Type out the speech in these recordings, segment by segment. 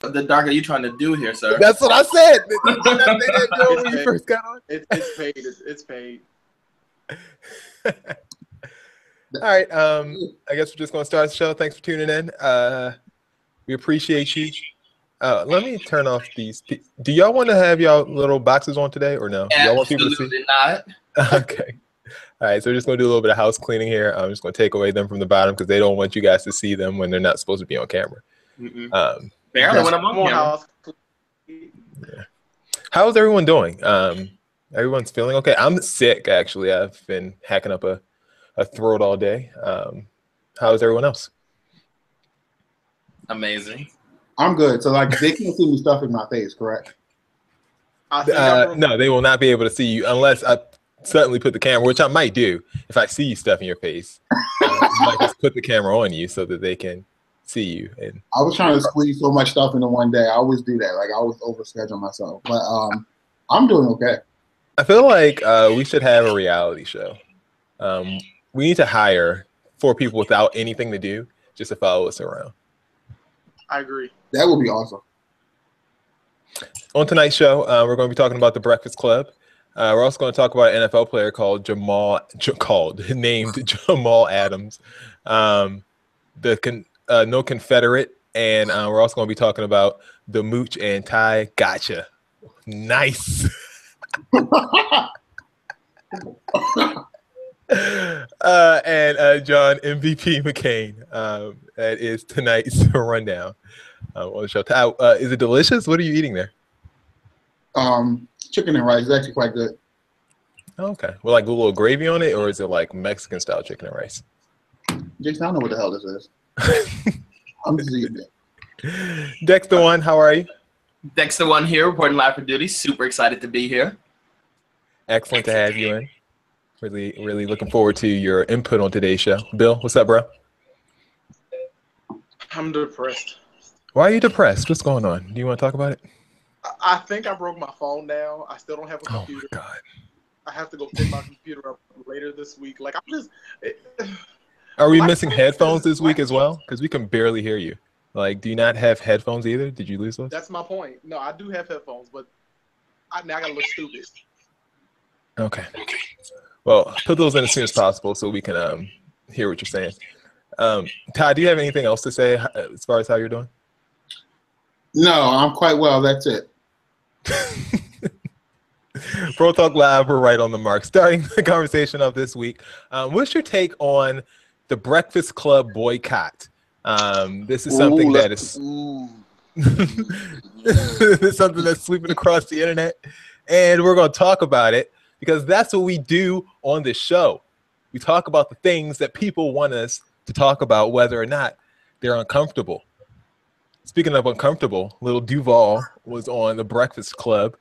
the dark are you trying to do here, sir? That's what I said. They didn't do it when you first got on. It's paid. It's paid. All right. I guess we're just gonna start the show. Thanks for tuning in. We appreciate you. Let me turn off these. Do y'all want to have y'all little boxes on today or no? Y'all want people to see? Absolutely not. Okay. All right. So we're just gonna do a little bit of house cleaning here. I'm just gonna take away them from the bottom because they don't want you guys to see them when they're not supposed to be on camera. Barely when I'm on camera. Yeah. How's everyone doing? Everyone's feeling okay. I'm sick actually. I've been hacking up a throat all day. How's everyone else? Amazing. I'm good. So like they can't see me stuffing my face, correct? No, they will not be able to see you unless I suddenly put the camera, which I might do if I see you stuffing your face. I might just put the camera on you so that they can see you. And I was trying to squeeze so much stuff into one day. I always do that. Like I always overschedule myself. But I'm doing okay. I feel like we should have a reality show. We need to hire 4 people without anything to do just to follow us around. I agree. That would be awesome. On tonight's show, we're going to be talking about the Breakfast Club. We're also going to talk about an NFL player named Jamal Adams, no Confederate, and we're also going to be talking about the Mooch and Ty Gotcha. Nice. And John MVP McCain. That is tonight's rundown on the show. Is it delicious? What are you eating there? Chicken and rice is actually quite good. Okay. Well, like a little gravy on it, or is it like Mexican style chicken and rice? Jason, I don't know what the hell this is. I'm just eating it. Dexter One, how are you? Dexter One here, reporting live for duty. Super excited to be here. Excellent to have you in. Really looking forward to your input on today's show. Bill, what's up, bro? I'm depressed. Why are you depressed? What's going on? Do you want to talk about it? I think I broke my phone down. I still don't have a computer. Oh my God. I have to go pick my computer up later this week. Like I'm just. Are we missing headphones this week as well? Because we can barely hear you. Like, do you not have headphones either? Did you lose those? That's my point. No, I do have headphones, but now I gotta look stupid. Okay. Well, put those in as soon as possible so we can hear what you're saying. Todd, do you have anything else to say as far as how you're doing? No, I'm quite well. That's it. Pro Talk Live, we're right on the mark. Starting the conversation of this week, what's your take on the Breakfast Club boycott? This is something that is this is something that's sweeping across the internet, and we're going to talk about it because that's what we do on this show. We talk about the things that people want us to talk about, whether or not they're uncomfortable. Speaking of uncomfortable, Little Duval was on the Breakfast Club.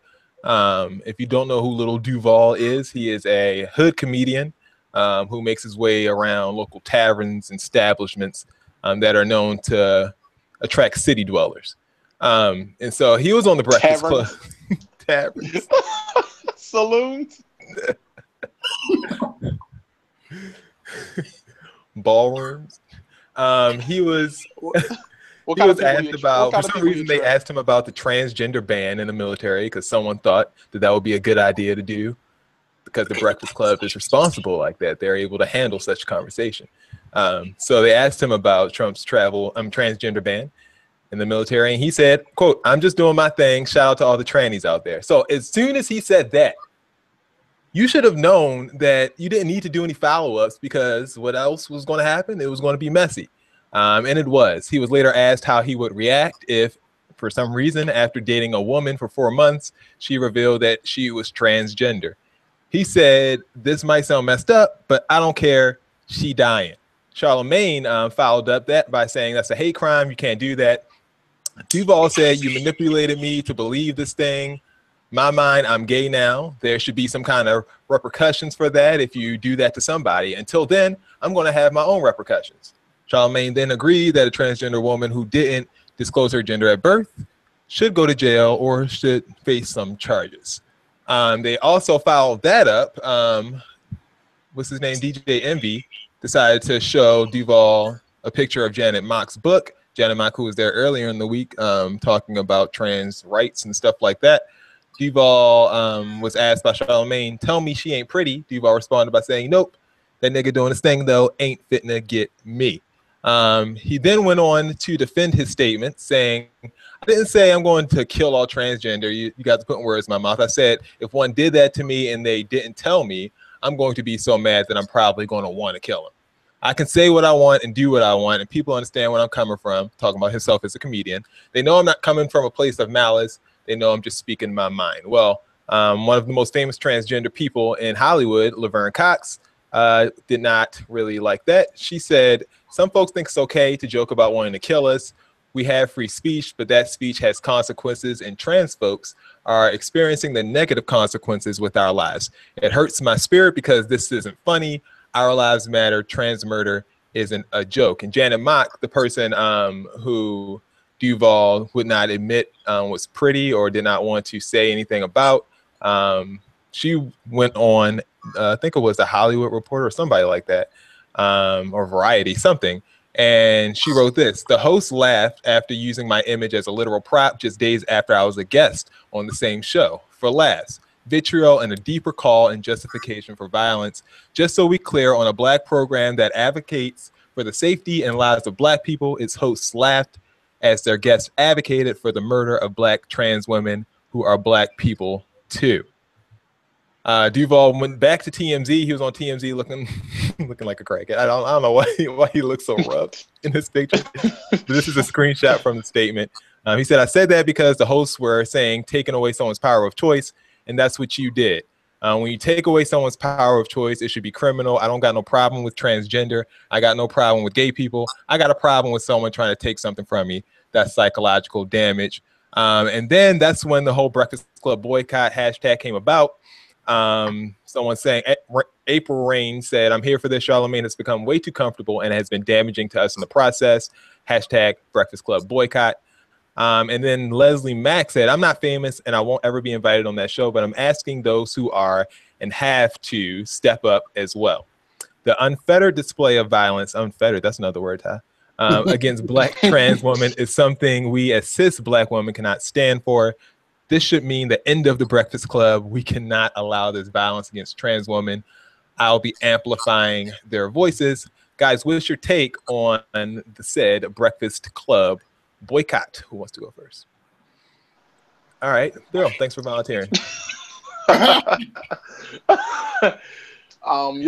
If you don't know who Little Duval is, he is a hood comedian who makes his way around local taverns and establishments that are known to attract city dwellers. And so he was on the Breakfast Club. Taverns. Saloons. Ballrooms. He was asked about, for some reason they asked him about the transgender ban in the military because someone thought that would be a good idea to do because the Breakfast Club is responsible like that. They're able to handle such conversation. So they asked him about Trump's transgender ban in the military, and he said, quote, "I'm just doing my thing. Shout out to all the trannies out there." So as soon as he said that, you should have known that you didn't need to do any follow-ups because what else was going to happen? It was going to be messy. And it was. He was later asked how he would react if, for some reason, after dating a woman for 4 months, she revealed that she was transgender. He said, "This might sound messed up, but I don't care. She dying." Charlemagne followed up that by saying that's a hate crime. You can't do that. Duval said, "You manipulated me to believe this thing. My mind, I'm gay now. There should be some kind of repercussions for that if you do that to somebody. Until then, I'm going to have my own repercussions." Charlemagne then agreed that a transgender woman who didn't disclose her gender at birth should go to jail or should face some charges. They also followed that up. What's his name? DJ Envy decided to show Duval a picture of Janet Mock's book Janet Mock, who was there earlier in the week, talking about trans rights and stuff like that. Duval was asked by Charlamagne, tell me she ain't pretty. Duval responded by saying, nope, that nigga doing his thing, though, ain't fitna get me. He then went on to defend his statement, saying, I didn't say I'm going to kill all transgender. You got to put words in my mouth. I said, if one did that to me and they didn't tell me, I'm going to be so mad that I'm probably going to want to kill him. I can say what I want and do what I want, and people understand where I'm coming from, talking about himself as a comedian. They know I'm not coming from a place of malice. They know I'm just speaking my mind. Well, one of the most famous transgender people in Hollywood, Laverne Cox, did not really like that. She said, some folks think it's okay to joke about wanting to kill us. We have free speech, but that speech has consequences, and trans folks are experiencing the negative consequences with our lives. It hurts my spirit because this isn't funny. Our lives matter. Trans murder isn't a joke. And Janet Mock, the person who Duval would not admit was pretty or did not want to say anything about, she went on, I think it was the Hollywood Reporter or somebody like that, or Variety, something. And she wrote this: the host laughed after using my image as a literal prop just days after I was a guest on the same show. For laughs, vitriol, and a deeper call and justification for violence. Just so we clear, on a Black program that advocates for the safety and lives of Black people, its hosts laughed as their guests advocated for the murder of Black trans women who are Black people too. Duval went back to TMZ. He was on TMZ looking like a crackhead. I don't know why he looks so rough in this picture. But this is a screenshot from the statement. He said, I said that because the hosts were saying taking away someone's power of choice, and that's what you did. When you take away someone's power of choice, it should be criminal. I don't got no problem with transgender. I got no problem with gay people. I got a problem with someone trying to take something from me. That's psychological damage. And then that's when the whole Breakfast Club boycott hashtag came about. Someone saying, April Rain said, I'm here for this. Charlamagne has become way too comfortable and has been damaging to us in the process. Hashtag Breakfast Club boycott. And then Leslie Mack said, I'm not famous and I won't ever be invited on that show, but I'm asking those who are and have to step up as well. The unfettered display of violence, unfettered, that's another word, huh? Against Black trans women is something we as cis Black women cannot stand for. This should mean the end of the Breakfast Club. We cannot allow this violence against trans women. I'll be amplifying their voices. Guys, what's your take on the said Breakfast Club boycott? Who wants to go first? All right, Bill, thanks for volunteering. You're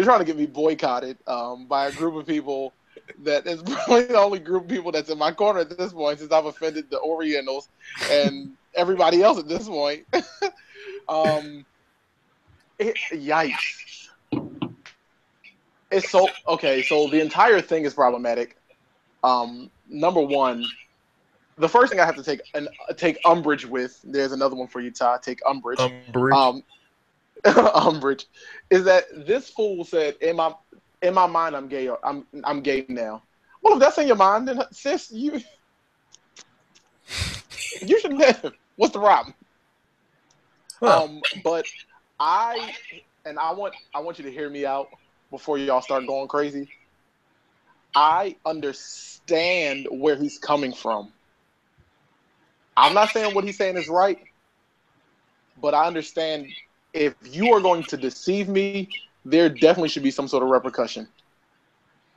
trying to get me boycotted by a group of people that is probably the only group of people that's in my corner at this point, since I've offended the Orientals and everybody else at this point. Yikes. It's so okay. So the entire thing is problematic. Number one, the first thing I have to take umbrage with. There's another one for you, Ty. Take umbrage. Umbrage is that this fool said, "In my mind, I'm gay. Or I'm gay now." Well, if that's in your mind, then sis, you should live. What's the problem? Huh. But I want you to hear me out before y'all start going crazy. I understand where he's coming from. I'm not saying what he's saying is right, but I understand if you are going to deceive me, there definitely should be some sort of repercussion.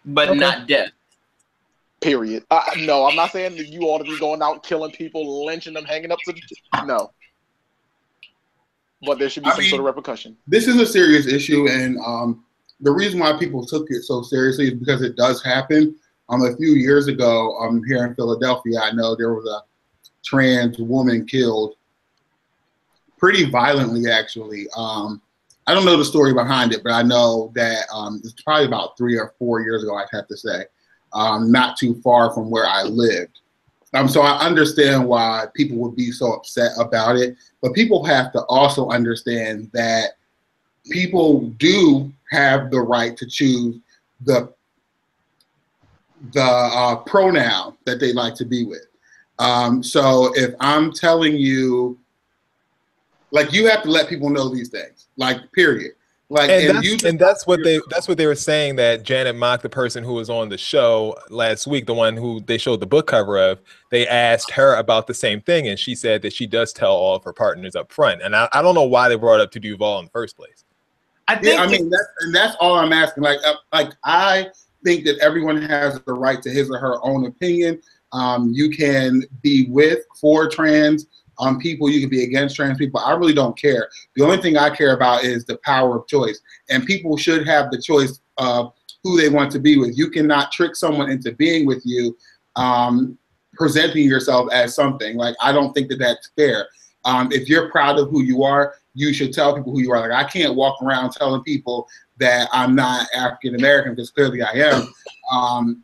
But not death. Period. No, I'm not saying that you ought to be going out killing people, lynching them, hanging up to the... No. But there should be some sort of repercussion. This is a serious issue, and the reason why people took it so seriously is because it does happen. A few years ago, here in Philadelphia, I know there was a trans woman killed pretty violently, actually. I don't know the story behind it, but I know that it's probably about 3 or 4 years ago, I'd have to say, not too far from where I lived. So I understand why people would be so upset about it, but people have to also understand that people do have the right to choose the pronoun that they like to be with. So if I'm telling you, like, you have to let people know these things, like, period. Like, and that's what they were saying, that Janet Mock, the person who was on the show last week, the one who they showed the book cover of, they asked her about the same thing, and she said that she does tell all of her partners up front. And I don't know why they brought it up to Duval in the first place. That's all I'm asking. Like I think that everyone has the right to his or her own opinion. You can be for trans people, you can be against trans people. I really don't care. The only thing I care about is the power of choice. And people should have the choice of who they want to be with. You cannot trick someone into being with you, presenting yourself as something. Like, I don't think that that's fair. If you're proud of who you are, you should tell people who you are. Like, I can't walk around telling people that I'm not African American, because clearly I am.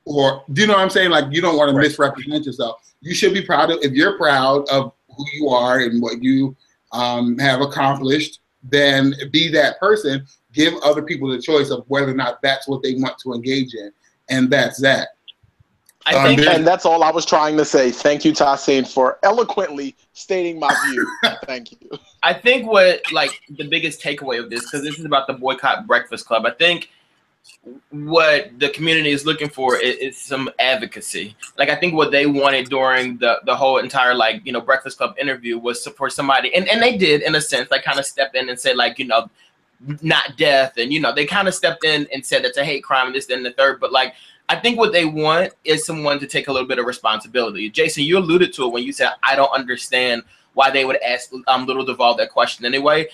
Or, do you know what I'm saying? Like, you don't want to misrepresent yourself. You should be proud of, if you're proud of who you are and what you have accomplished, then be that person. Give other people the choice of whether or not that's what they want to engage in. And that's that. I think, and that's all I was trying to say. Thank you, Tahsin, for eloquently stating my view. Thank you. I think what, like, the biggest takeaway of this, because this is about the Boycott Breakfast Club, I think what the community is looking for is some advocacy. Like, I think what they wanted during the whole entire, like, you know, Breakfast Club interview was for somebody, and they did, in a sense, like, kind of step in and say, like, you know, not death, and, you know, they kind of stepped in and said it's a hate crime and this, then the third, but, like, I think what they want is someone to take a little bit of responsibility. Jason, you alluded to it when you said, I don't understand why they would ask Little Duval that question anyway.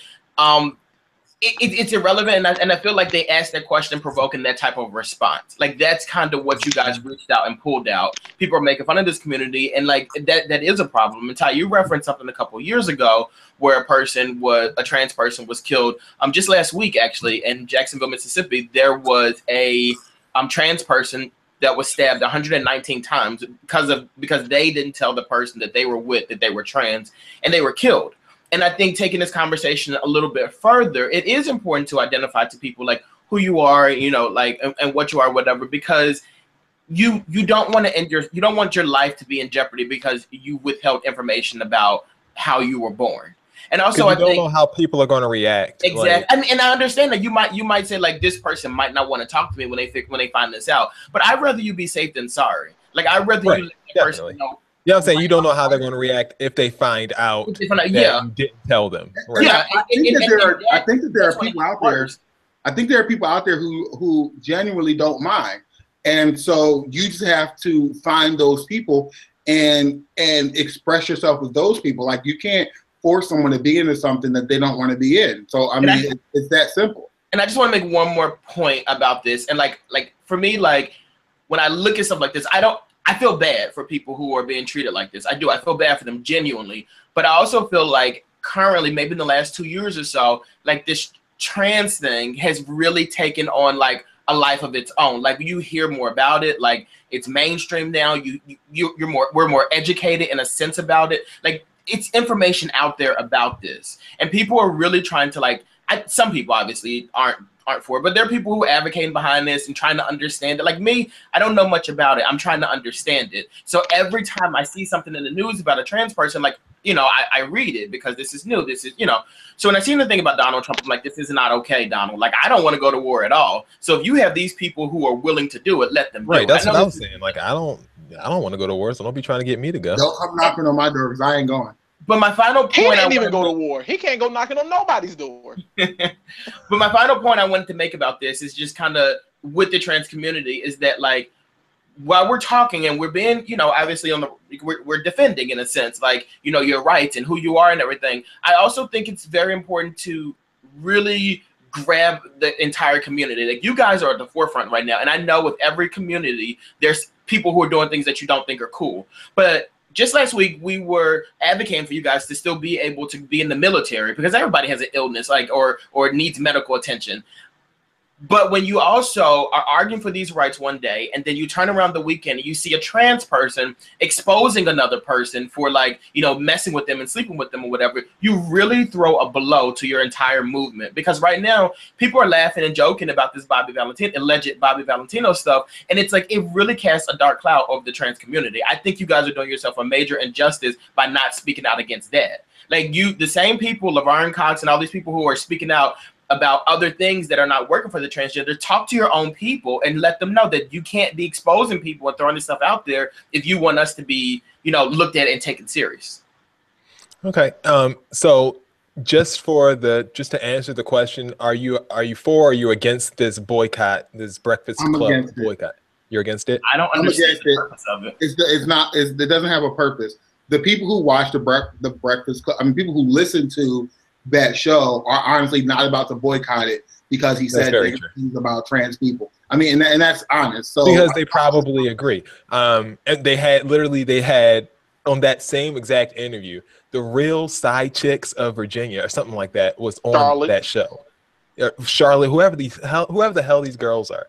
It's irrelevant, and I feel like they asked that question provoking that type of response. Like, that's kind of what you guys reached out and pulled out. People are making fun of this community, and, like, that is a problem. And Ty, you referenced something a couple of years ago where a trans person was killed just last week, actually, in Jacksonville, Mississippi. There was a trans person that was stabbed 119 times because they didn't tell the person that they were with that they were trans, and they were killed. And I think taking this conversation a little bit further, it is important to identify to people, like, who you are, you know, like, and what you are, whatever, because you don't want to you don't want your life to be in jeopardy because you withheld information about how you were born. And also, I don't know how people are going to react. Exactly, like, and I understand that you might say, like, this person might not want to talk to me when they find this out. But I'd rather you be safe than sorry. Like, I'd rather you let the person know. Yeah, I'm saying you don't know how they're going to react if they find out that you didn't tell them. Right? Yeah, I think that there are people out there. I think there are people out there who genuinely don't mind, and so you just have to find those people and express yourself with those people. Like, you can't force someone to be into something that they don't want to be in. So I mean, it's that simple. And I just want to make one more point about this. And like for me, like, when I look at stuff like this, I feel bad for people who are being treated like this. I do. I feel bad for them genuinely. But I also feel like currently, maybe in the last 2 years or so, like, this trans thing has really taken on, like, a life of its own. Like, you hear more about it. Like, it's mainstream now. We're more educated in a sense about it. Like, it's information out there about this, and people are really trying to, like, some people obviously aren't for it, but there are people who are advocating behind this and trying to understand it. Like me, I don't know much about it. I'm trying to understand it. So every time I see something in the news about a trans person, like, you know, I read it because this is new. This is, you know, so when I see the thing about Donald Trump, I'm like, this is not okay, Donald. Like, I don't want to go to war at all. So if you have these people who are willing to do it, let them do it. That's what I was saying. Like, I don't want to go to war, so don't be trying to get me to go. Don't come knocking on my door because I ain't going. But my final point, he didn't even go to war. He can't go knocking on nobody's door. But my final point I wanted to make about this is just kind of with the trans community is that, like, while we're talking and we're being, you know, obviously we're defending, in a sense, like, you know, your rights and who you are and everything. I also think it's very important to really grab the entire community. Like, you guys are at the forefront right now, and I know with every community there's people who are doing things that you don't think are cool, but just last week, we were advocating for you guys to still be able to be in the military because everybody has an illness, like, or needs medical attention. But when you also are arguing for these rights one day, and then you turn around the weekend and you see a trans person exposing another person for, like, you know, messing with them and sleeping with them or whatever, you really throw a blow to your entire movement. Because right now, people are laughing and joking about this alleged Bobby Valentino stuff, and it's like, it really casts a dark cloud over the trans community. I think you guys are doing yourself a major injustice by not speaking out against that. Like, the same people, Laverne Cox and all these people who are speaking out about other things that are not working for the transgender, talk to your own people and let them know that you can't be exposing people and throwing this stuff out there if you want us to be, looked at and taken serious. Okay. So just to answer the question, are you for or are you against this boycott, this Breakfast Club boycott? You're against it? I don't understand the purpose of it. It doesn't have a purpose. The people who watch the Breakfast Club, people who listen to that show are honestly not about to boycott it because he said things about trans people. And that's honest. So because they probably agree. And they had on that same exact interview, the real side chicks of Virginia or something like that was on that show. Charlotte, whoever the hell these girls are.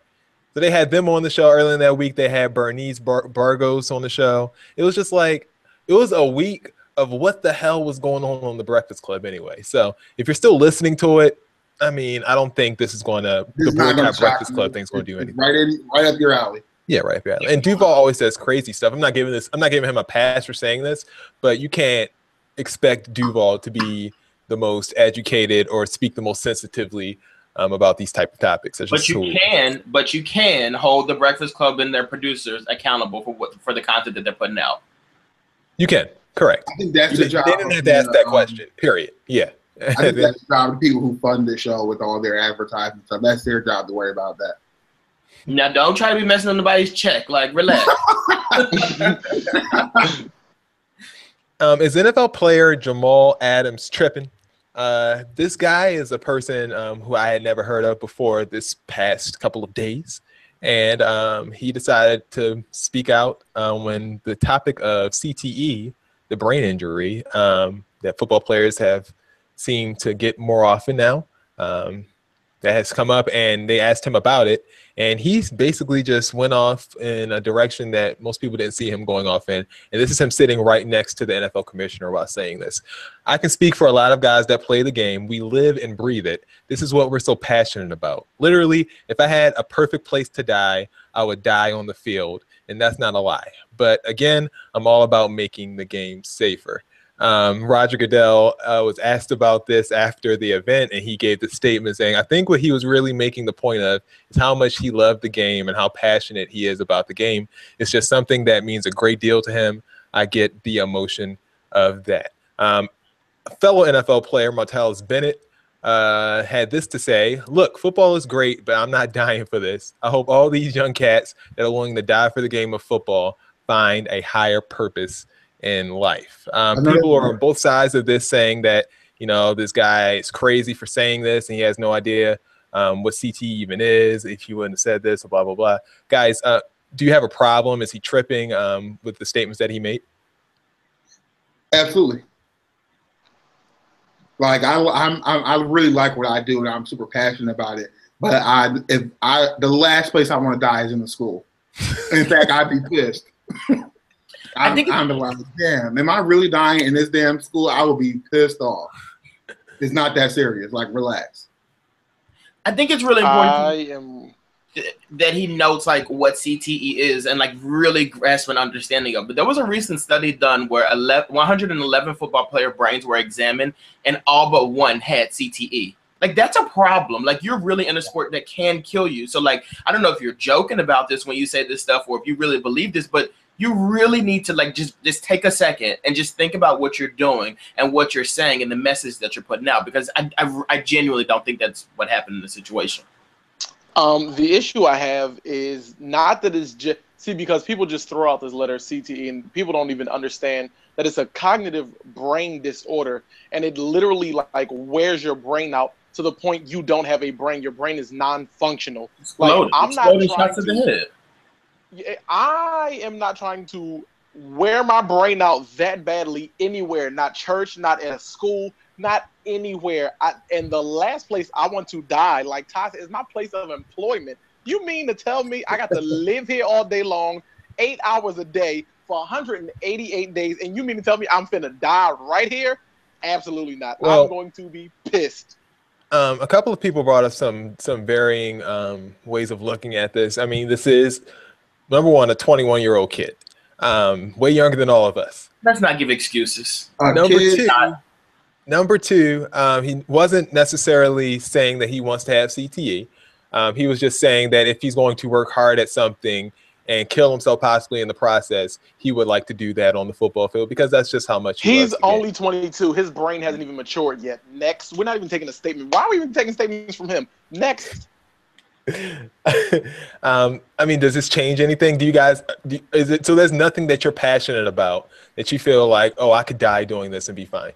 So they had them on the show earlier in that week. They had Bernice Burgos on the show. It was just like, it was a week of what the hell was going on the Breakfast Club anyway. So if you're still listening to it, I don't think this is going to, the boycott Breakfast Club thing's going to do anything. Right up your alley. Yeah, right up your alley. And Duval always says crazy stuff. I'm not giving him a pass for saying this, but you can't expect Duval to be the most educated or speak the most sensitively about these type of topics. But you can hold the Breakfast Club and their producers accountable for the content that they're putting out. You can, correct. I think that's the job. They didn't have to ask that question. Period. Yeah. I think that's the job of the people who fund the show with all their advertising stuff. That's their job to worry about that. Now, don't try to be messing on nobody's check. Like, relax. Is NFL player Jamal Adams tripping? This guy is a person who I had never heard of before this past couple of days. And he decided to speak out when the topic of CTE, the brain injury that football players have seemed to get more often now, that has come up, and they asked him about it. And he basically just went off in a direction that most people didn't see him going off in. And this is him sitting right next to the NFL commissioner while saying this. I can speak for a lot of guys that play the game. We live and breathe it. This is what we're so passionate about. Literally, if I had a perfect place to die, I would die on the field. And that's not a lie. But again, I'm all about making the game safer. Roger Goodell was asked about this after the event, and he gave the statement saying, I think what he was really making the point of is how much he loved the game and how passionate he is about the game. It's just something that means a great deal to him. I get the emotion of that. A fellow NFL player, Martellus Bennett, had this to say: look, football is great, but I'm not dying for this. I hope all these young cats that are willing to die for the game of football find a higher purpose in life. People are on both sides of this saying that, this guy is crazy for saying this and he has no idea what CT even is, if he wouldn't have said this, blah, blah, blah. Guys, do you have a problem? Is he tripping with the statements that he made? Absolutely. Like, I really like what I do and I'm super passionate about it. But the last place I want to die is in the school. In fact, I'd be pissed. I'm like, damn, am I really dying in this damn school? I would be pissed off. It's not that serious. Like, relax. I think it's really important that he notes like what CTE is and like really grasp an understanding of it. There was a recent study done where 111 football player brains were examined and all but one had CTE. Like, that's a problem. Like, you're really in a sport that can kill you. So like, I don't know if you're joking about this when you say this stuff or if you really believe this, but you really need to like just take a second and just think about what you're doing and what you're saying and the message that you're putting out, because I genuinely don't think that's what happened in the situation. The issue I have is not that it's just because people just throw out this letter CTE and people don't even understand that it's a cognitive brain disorder, and it literally like wears your brain out to the point you don't have a brain. Your brain is non-functional. Like, I'm not trying to. I am not trying to wear my brain out that badly anywhere, not church, not at a school, not anywhere. And the last place I want to die, like Ty said, is my place of employment. You mean to tell me I got to live here all day long, 8 hours a day for 188 days, and you mean to tell me I'm finna die right here? Absolutely not. Well, I'm going to be pissed. A couple of people brought up some varying ways of looking at this. I mean, this is, number one, a 21-year-old kid, way younger than all of us. Let's not give excuses. Number two, Number two, he wasn't necessarily saying that he wants to have CTE. He was just saying that if he's going to work hard at something and kill himself possibly in the process, he would like to do that on the football field because that's just how much he loves the game. Only 22. His brain hasn't even matured yet. Next. We're not even taking a statement. Why are we even taking statements from him? Next. I mean, does this change anything? Do you guys, so there's nothing that you're passionate about that you feel like, oh, I could die doing this and be fine?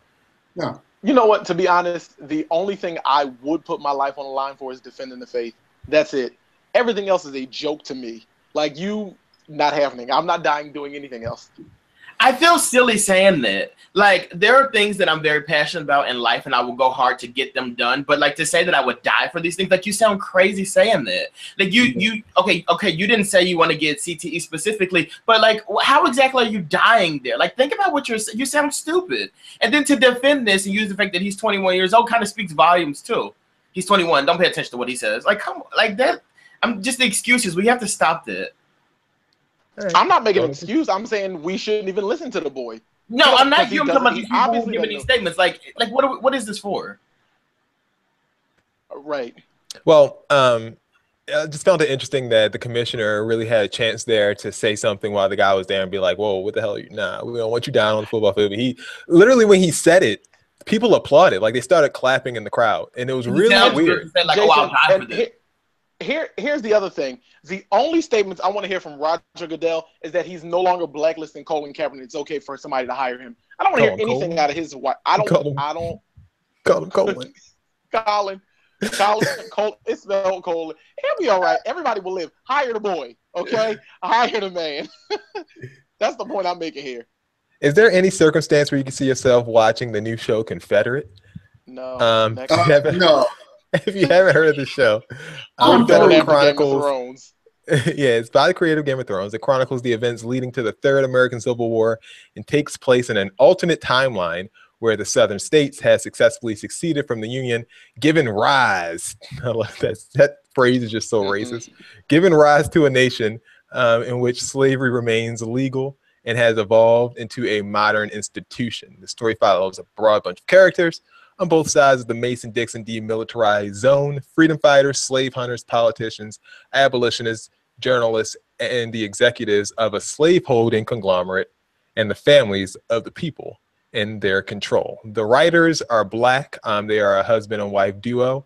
No. You know what? To be honest, the only thing I would put my life on the line for is defending the faith. That's it. Everything else is a joke to me. Like, not happening. I'm not dying doing anything else. I feel silly saying that. Like, there are things that I'm very passionate about in life, and I will go hard to get them done. But like to say that I would die for these things, like you sound crazy saying that. Like okay, you didn't say you want to get CTE specifically, but like, how exactly are you dying there? Like, think about what you sound stupid. And then to defend this and use the fact that he's 21 years old kind of speaks volumes too. He's 21. Don't pay attention to what he says. Like, come on, like that. I'm just the excuses. We have to stop that. I'm not making an excuse. I'm saying we shouldn't even listen to the boy. No, I'm not. I'm talking about these people who giving these statements. Like what is this for? Right. Well, I just found it interesting that the commissioner really had a chance there to say something while the guy was there and be like, "Whoa, what the hell? Nah, we don't want you down on the football field." But he literally, when he said it, people applauded. Like they started clapping in the crowd, and it was really weird. Like, Jason, I'll die for this. Here's the other thing. The only statements I want to hear from Roger Goodell is that he's no longer blacklisting Colin Kaepernick. It's okay for somebody to hire him. I don't want to hear anything out of his wife. I don't. Call him Colin. Colin. It's spelled Colin. He'll be all right. Everybody will live. Hire the boy. Okay. Hire the man. That's the point I'm making here. Is there any circumstance where you can see yourself watching the new show Confederate? No. No. If you haven't heard of the show, Confederate Chronicles. Yeah, it's by the creator of Game of Thrones. It chronicles the events leading to the Third American Civil War and takes place in an alternate timeline where the Southern states has successfully seceded from the Union, giving rise. I love that phrase is just so racist. Giving rise to a nation in which slavery remains legal and has evolved into a modern institution. The story follows a broad bunch of characters on both sides of the Mason-Dixon demilitarized zone: freedom fighters, slave hunters, politicians, abolitionists, journalists, and the executives of a slaveholding conglomerate and the families of the people in their control. The writers are Black. They are a husband and wife duo.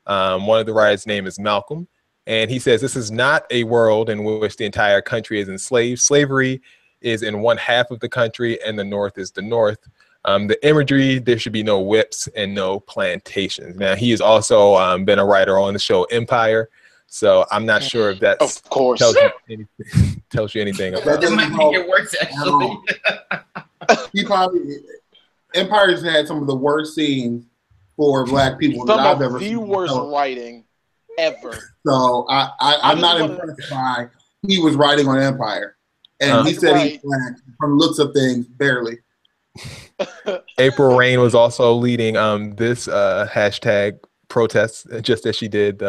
One of the writers' name is Malcolm. And he says this is not a world in which the entire country is enslaved. Slavery is in one half of the country and the North is the North. The imagery, there should be no whips and no plantations. Now, he has also been a writer on the show Empire. So I'm not sure if that tells you anything about that. Might make it worse, actually. He probably Empire's had some of the worst scenes for Black people that I've ever seen. The worst writing ever. So I'm not impressed by he was writing on Empire. And he said he's Black from the looks of things, barely. April Rain was also leading this hashtag protest, just as she did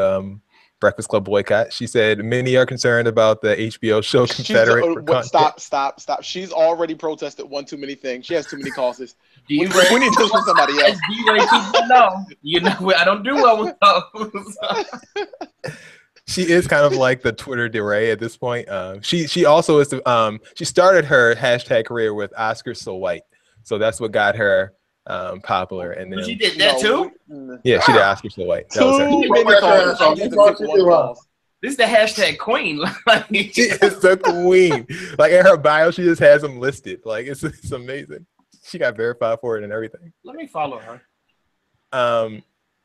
Breakfast Club boycott. She said many are concerned about the HBO show Confederate. Stop. She's already protested one too many things. She has too many causes. We need to listen to somebody else. You know, I don't do well with those. She is kind of like the Twitter DeRay at this point. She also is she started her hashtag career with Oscar So White. So that's what got her popular. And then she did that too? Yeah, she did Oscar So White. That was her. This is the hashtag queen. She is the queen. Like in her bio, she just has them listed. Like it's amazing. She got verified for it and everything. Let me follow her.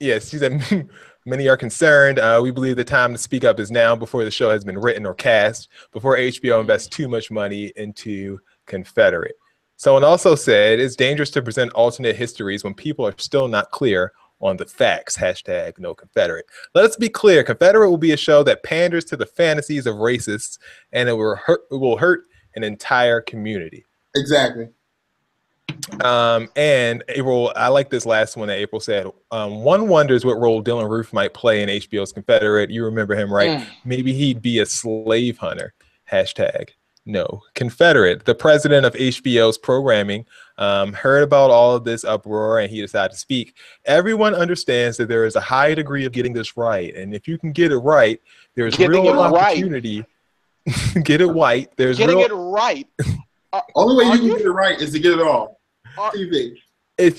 Yes, she said many are concerned. We believe the time to speak up is now, before the show has been written or cast, before HBO invests too much money into Confederate. Someone also said it's dangerous to present alternate histories when people are still not clear on the facts. Hashtag no Confederate. Let us be clear. Confederate will be a show that panders to the fantasies of racists, and it will hurt an entire community. Exactly. And April, I like this last one that April said. One wonders what role Dylan Roof might play in HBO's Confederate. You remember him, right? Maybe he'd be a slave hunter. Hashtag No. Confederate, the president of HBO's programming, heard about all of this uproar and he decided to speak. Everyone understands that there is a high degree of getting this right. And if you can get it right, there's real opportunity. Get it right. There's getting it right. Only way you can get it right is to get it all. TV. If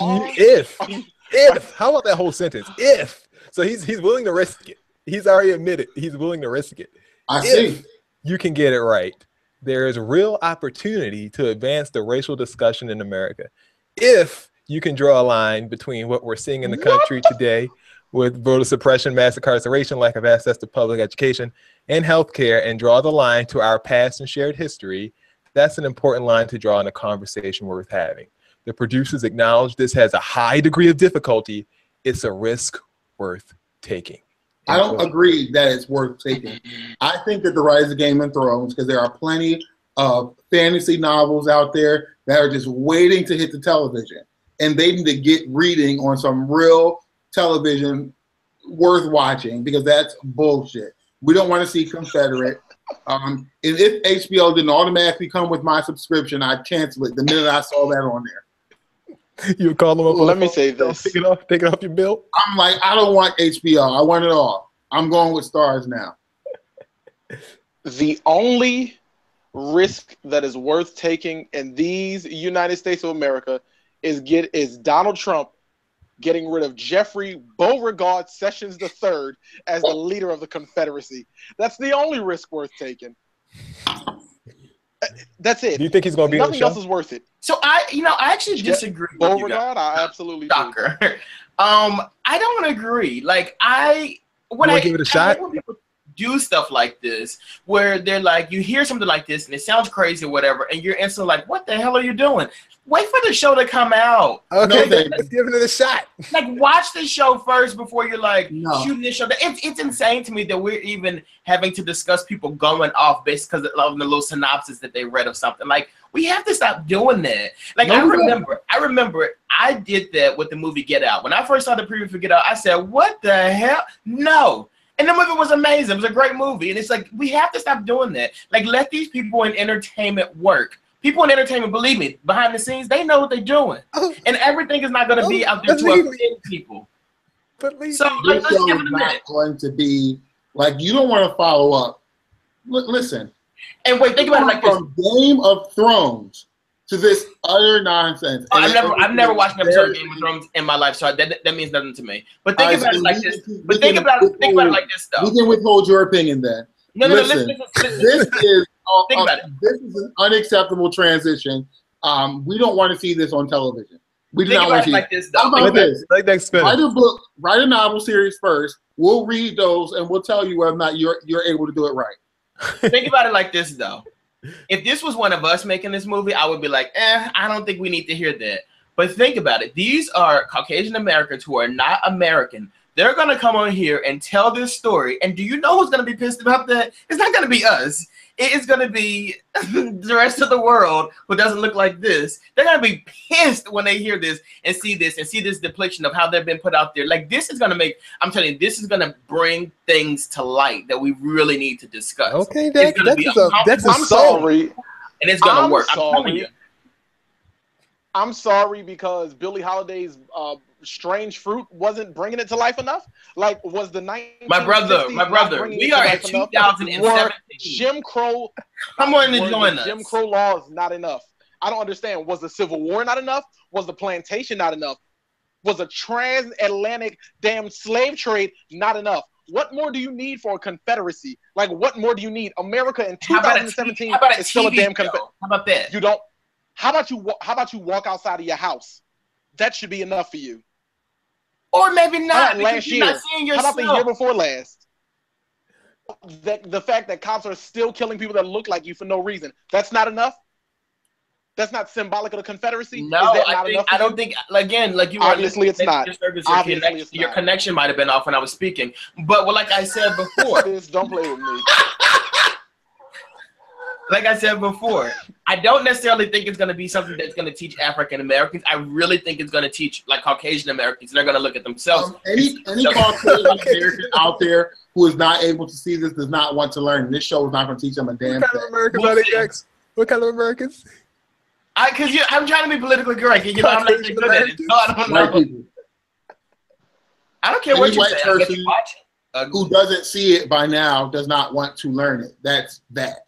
how about that whole sentence? If. So he's willing to risk it. He's already admitted he's willing to risk it. I see. You can get it right. There is real opportunity to advance the racial discussion in America. If you can draw a line between what we're seeing in the country today with voter suppression, mass incarceration, lack of access to public education, and healthcare, and draw the line to our past and shared history, that's an important line to draw in a conversation worth having. The producers acknowledge this has a high degree of difficulty. It's a risk worth taking. I don't agree that it's worth taking. I think that the rise of Game of Thrones, because there are plenty of fantasy novels out there that are just waiting to hit the television, and they need to get reading on some real television worth watching, because that's bullshit. We don't want to see Confederate. And if HBO didn't automatically come with my subscription, I'd cancel it the minute I saw that on there. You would call them up. Let me say this. Take it off your bill. I'm like, I don't want HBO. I want it all. I'm going with Stars now. The only risk that is worth taking in these United States of America is Donald Trump getting rid of Jeffrey Beauregard Sessions III as the leader of the Confederacy. That's the only risk worth taking. That's it. Do you think he's going to be Nothing else is worth it. So I actually disagree with you guys. I absolutely Shocker. I don't agree. Like when I give it a shot. When people do stuff like this, where they're like, you hear something like this and it sounds crazy or whatever, and you're instantly like, what the hell are you doing? Wait for the show to come out. Okay, let's give it a shot. Like, watch the show first before you're like shooting this show. It's insane to me that we're even having to discuss people going off based because of the little synopsis that they read of something. Like, we have to stop doing that. Like, I remember I did that with the movie Get Out. When I first saw the preview for Get Out, I said, what the hell? No. And the movie was amazing. It was a great movie. And it's like, we have to stop doing that. Like, let these people in entertainment work. People in entertainment, believe me, behind the scenes, they know what they're doing. And everything is not going to be out there to offend people. So let's give it a minute. Going to be, like, you don't want to follow up. Listen. And wait, think about it like this. From Game of Thrones to this utter nonsense. I've never watched an episode of Game of Thrones in my life, so that means nothing to me. But think about it like this. But think about it like this, though. We can withhold your opinion then. No, listen. This is think about it. This is an unacceptable transition. We don't want to see this on television. We do think not want to see like this, though. How about this? Write a book, write a novel series first. We'll read those and we'll tell you whether or not you're able to do it right. Think about it like this, though. If this was one of us making this movie, I would be like, I don't think we need to hear that. But think about it. These are Caucasian Americans who are not American. They're going to come on here and tell this story. And do you know who's going to be pissed about that? It's not going to be us. It is going to be the rest of the world who doesn't look like this. They're going to be pissed when they hear this and see this depiction of how they've been put out there. Like, this is going to make, I'm telling you, this is going to bring things to light that we really need to discuss. Okay, I'm sorry. And it's going to work. I'm telling you. I'm sorry because Billie Holiday's Strange Fruit wasn't bringing it to life enough. Like, was the 1960s my brother, we are at 2017. Jim Crow. Come on and join us. Jim Crow laws not enough. I don't understand. Was the Civil War not enough? Was the plantation not enough? Was the transatlantic damn slave trade not enough? What more do you need for a confederacy? Like, what more do you need? America in 2017 is still a damn confederacy. How about that? You don't. How about you walk outside of your house? That should be enough for you. Or maybe not. Last year. Not seeing yourself. How about the year before last? The fact that cops are still killing people that look like you for no reason. That's not enough? That's not symbolic of the Confederacy? No, I don't think, again, like you were obviously it's not. Your connection might have been off when I was speaking. But like I said before. Don't play with me. Like I said before, I don't necessarily think it's going to be something that's going to teach African Americans. I really think it's going to teach like Caucasian Americans. They're going to look at themselves. Any Caucasian American out there who is not able to see this does not want to learn. This show is not going to teach them a damn thing. What kind of Americans are they, X? What kind of Americans? I'm trying to be politically correct. You know, I'm not good at it. So I don't know. People. I don't care what you say. I guess you watch it. Who doesn't see it by now does not want to learn it. That's that.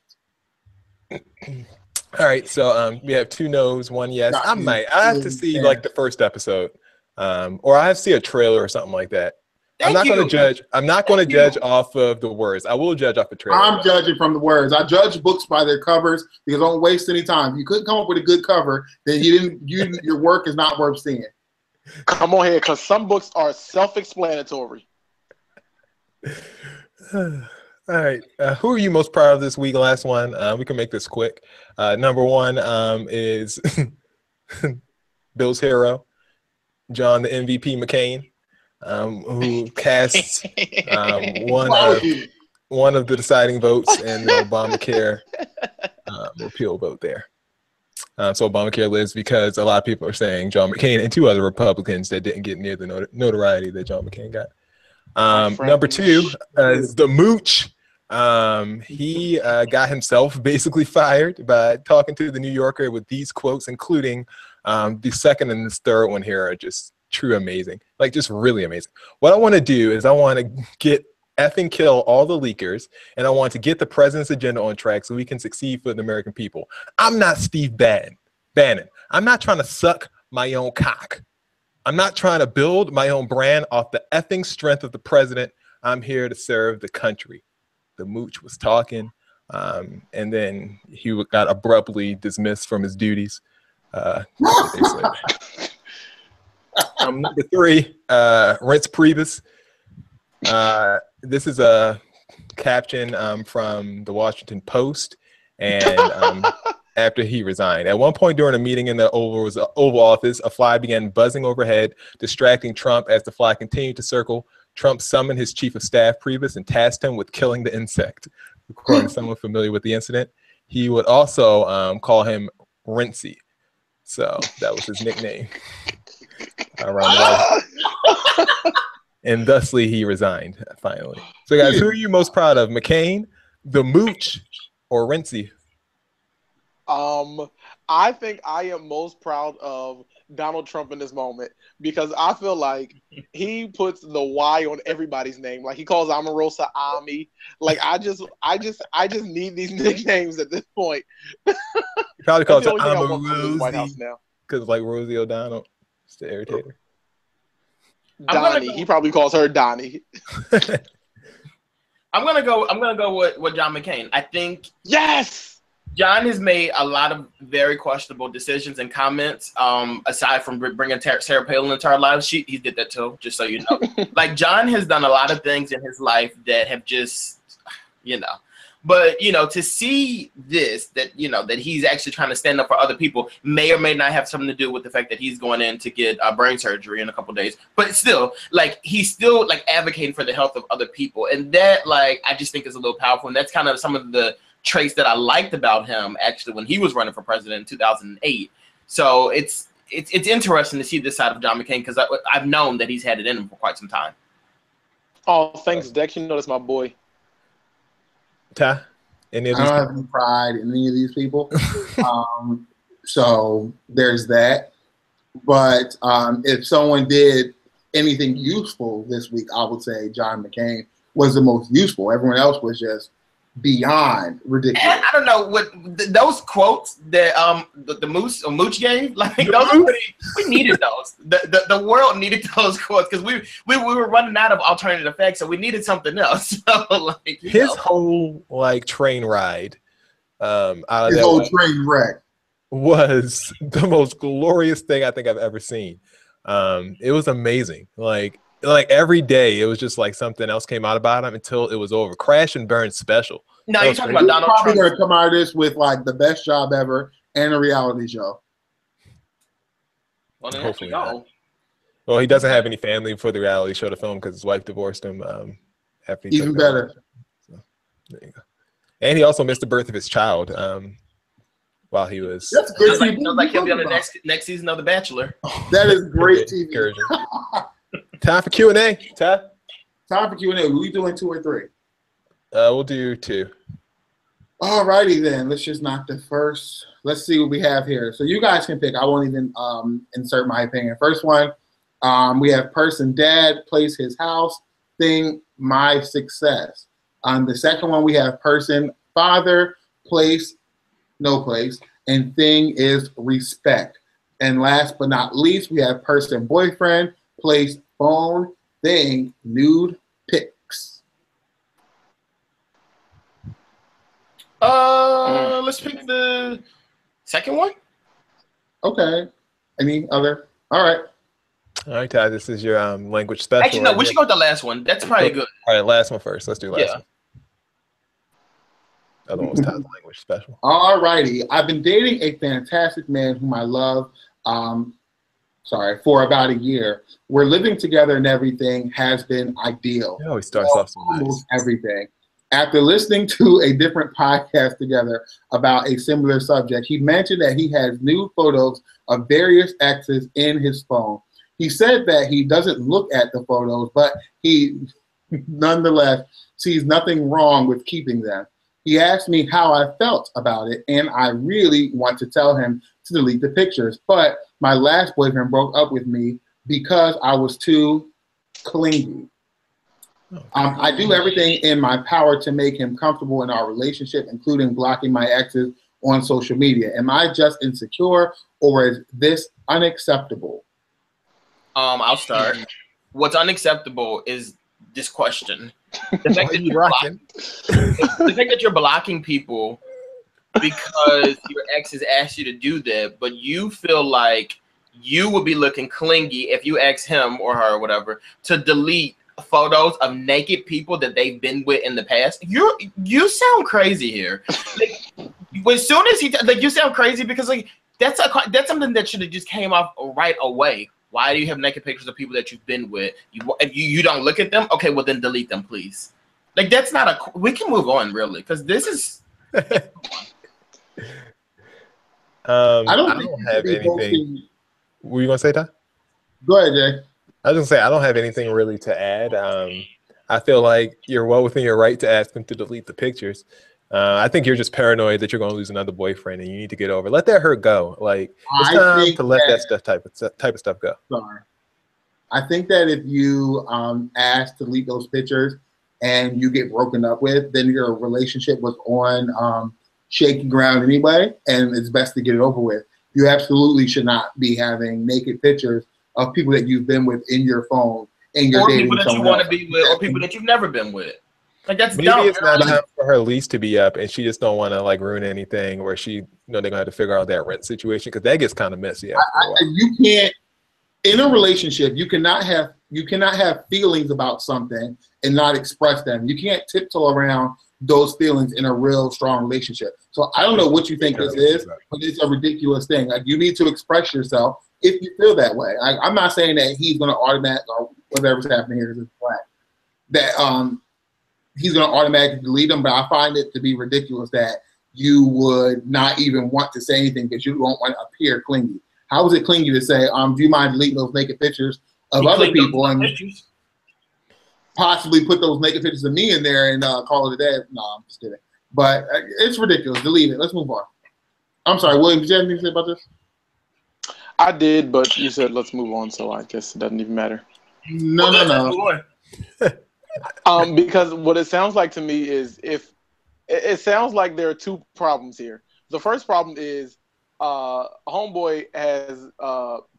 All right, so we have 2 no's, 1 yes. I have to see like the first episode, or I have to see a trailer or something like that. I'm not going to judge. I'm not going to judge off of the words. I will judge off the trailer. I'm judging from the words. I judge books by their covers because don't waste any time. If you couldn't come up with a good cover, then your work is not worth seeing. Come on here, because some books are self-explanatory. All right. Who are you most proud of this week? Last one. We can make this quick. Number 1 is Bill's hero, John the MVP McCain, who casts one of the deciding votes in the Obamacare repeal vote there. So Obamacare lives because a lot of people are saying John McCain and 2 other Republicans that didn't get near the notoriety that John McCain got. Number 2 is the Mooch. He got himself basically fired by talking to the New Yorker with these quotes, including the second and this third one here are just true amazing, like just really amazing. What I want to do is I want to get effing kill all the leakers, and I want to get the president's agenda on track so we can succeed for the American people. I'm not Steve Bannon. I'm not trying to suck my own cock. I'm not trying to build my own brand off the effing strength of the president. I'm here to serve the country. The Mooch was talking, and then he got abruptly dismissed from his duties. Number 3, Reince Preibus. This is a caption from the Washington Post, and after he resigned. At one point during a meeting in the Oval Office, a fly began buzzing overhead, distracting Trump. As the fly continued to circle, Trump summoned his chief of staff, Preibus, and tasked him with killing the insect. According to someone familiar with the incident, he would also call him Reince. So that was his nickname. And thusly, he resigned finally. So, guys, who are you most proud of, McCain, the Mooch, or Reince? I think I am most proud of Donald Trump in this moment because I feel like he puts the Y on everybody's name. Like he calls Omarosa Ami. Like I just need these nicknames at this point. He probably calls her Omarosa now because like Rosie O'Donnell, it's the irritator. Donnie. He probably calls her Donnie. I'm gonna go with John McCain. I think John has made a lot of very questionable decisions and comments. Aside from bringing Sarah Palin into our lives, he did that too. Just so you know, like John has done a lot of things in his life that have just, But to see this, that that he's actually trying to stand up for other people, may or may not have something to do with the fact that he's going in to get brain surgery in a couple of days. But still, like he's still like advocating for the health of other people, and that I just think is a little powerful. And that's kind of some of the traits that I liked about him actually when he was running for president in 2008. So it's interesting to see this side of John McCain because I've known that he's had it in him for quite some time. Oh, thanks, Dex. That's my boy. Ty? I don't have any pride in any of these people. So there's that. But if someone did anything useful this week, I would say John McCain was the most useful. Everyone else was just beyond ridiculous. And I don't know what those quotes that the Mooch gave, like those are pretty, we needed those. The world needed those quotes because we were running out of alternative facts, so we needed something else. So his whole train ride out of his whole train wreck was the most glorious thing I think I've ever seen. It was amazing. Like every day, it was just like something else came out about him until it was over. Crash and burn special. No, you're talking about Donald Trump. Probably going to come out of this with the best job ever and a reality show. Well, hopefully not. Well, he doesn't have any family for the reality show to film because his wife divorced him. After he even better. So, there you go. And he also missed the birth of his child while he was. That's good. Like he'll be on the next season of The Bachelor. That is great TV. Time for Q&A. Time for Q&A. Are we doing 2 or 3? We'll do 2. Alrighty then, let's just knock the first. Let's see what we have here. So you guys can pick. I won't even insert my opinion. First one, we have person dad, place his house, thing, my success. On the second one, we have person father, place, no place, and thing is respect. And last but not least, we have person boyfriend, place, phone, thing, nude, pics. Let's pick the second one. Okay. Any other? All right. All right, Ty, this is your language special. Actually, no, we should go with the last one. That's probably good. All right, last one first. Let's do last one. Other one was Ty's language special. All righty. I've been dating a fantastic man whom I love, for about a year. We're living together and everything has been ideal. He always starts off so nice. Everything. After listening to a different podcast together about a similar subject, he mentioned that he has nude photos of various exes in his phone. He said that he doesn't look at the photos, but he nonetheless sees nothing wrong with keeping them. He asked me how I felt about it, and I really want to tell him to delete the pictures. But my last boyfriend broke up with me because I was too clingy. I do everything in my power to make him comfortable in our relationship, including blocking my exes on social media. Am I just insecure, or is this unacceptable? I'll start. What's unacceptable is this question. The fact that you're blocking people because your ex has asked you to do that, but you feel like you would be looking clingy if you ask him or her or whatever to delete photos of naked people that they've been with in the past. You sound crazy here. Like, as soon as you sound crazy because like that's something that should have just came off right away. Why do you have naked pictures of people that you've been with? If you don't look at them, okay, well then delete them, please. Like that's not a. We can move on really because this is. I don't have anything. What were you gonna say, Ty? Go ahead, Jay. I was gonna say I don't have anything really to add. I feel like you're well within your right to ask him to delete the pictures. I think you're just paranoid that you're going to lose another boyfriend, and you need to get over. Let that hurt go. Like it's time to let that type of stuff go. Sorry. I think that if you ask to delete those pictures and you get broken up with, then your relationship was on shaky ground anyway, and it's best to get it over with. You absolutely should not be having naked pictures of people that you've been with in your phone and you're dating people that you want to be with, or people that you've never been with. Like that's maybe dumb. It's not time for her lease to be up, and she just don't want to like ruin anything, where she they're gonna have to figure out that rent situation because that gets kind of messy. You can't in a relationship. You cannot have feelings about something and not express them. You can't tiptoe around those feelings in a real strong relationship. So I don't know what you think this is, but it's a ridiculous thing. Like you need to express yourself if you feel that way. I'm not saying that he's gonna automatically or whatever's happening here is black. That he's going to automatically delete them, but I find it to be ridiculous that you would not even want to say anything because you don't want to appear clingy. How is it clingy to say, do you mind deleting those naked pictures of other people and possibly put those naked pictures of me in there and call it a day? No, I'm just kidding. But it's ridiculous. Delete it. Let's move on. I'm sorry, William, did you have anything to say about this? I did, but you said let's move on, so I guess it doesn't even matter. No. Because what it sounds like to me is it sounds like there are two problems here. The first problem is homeboy has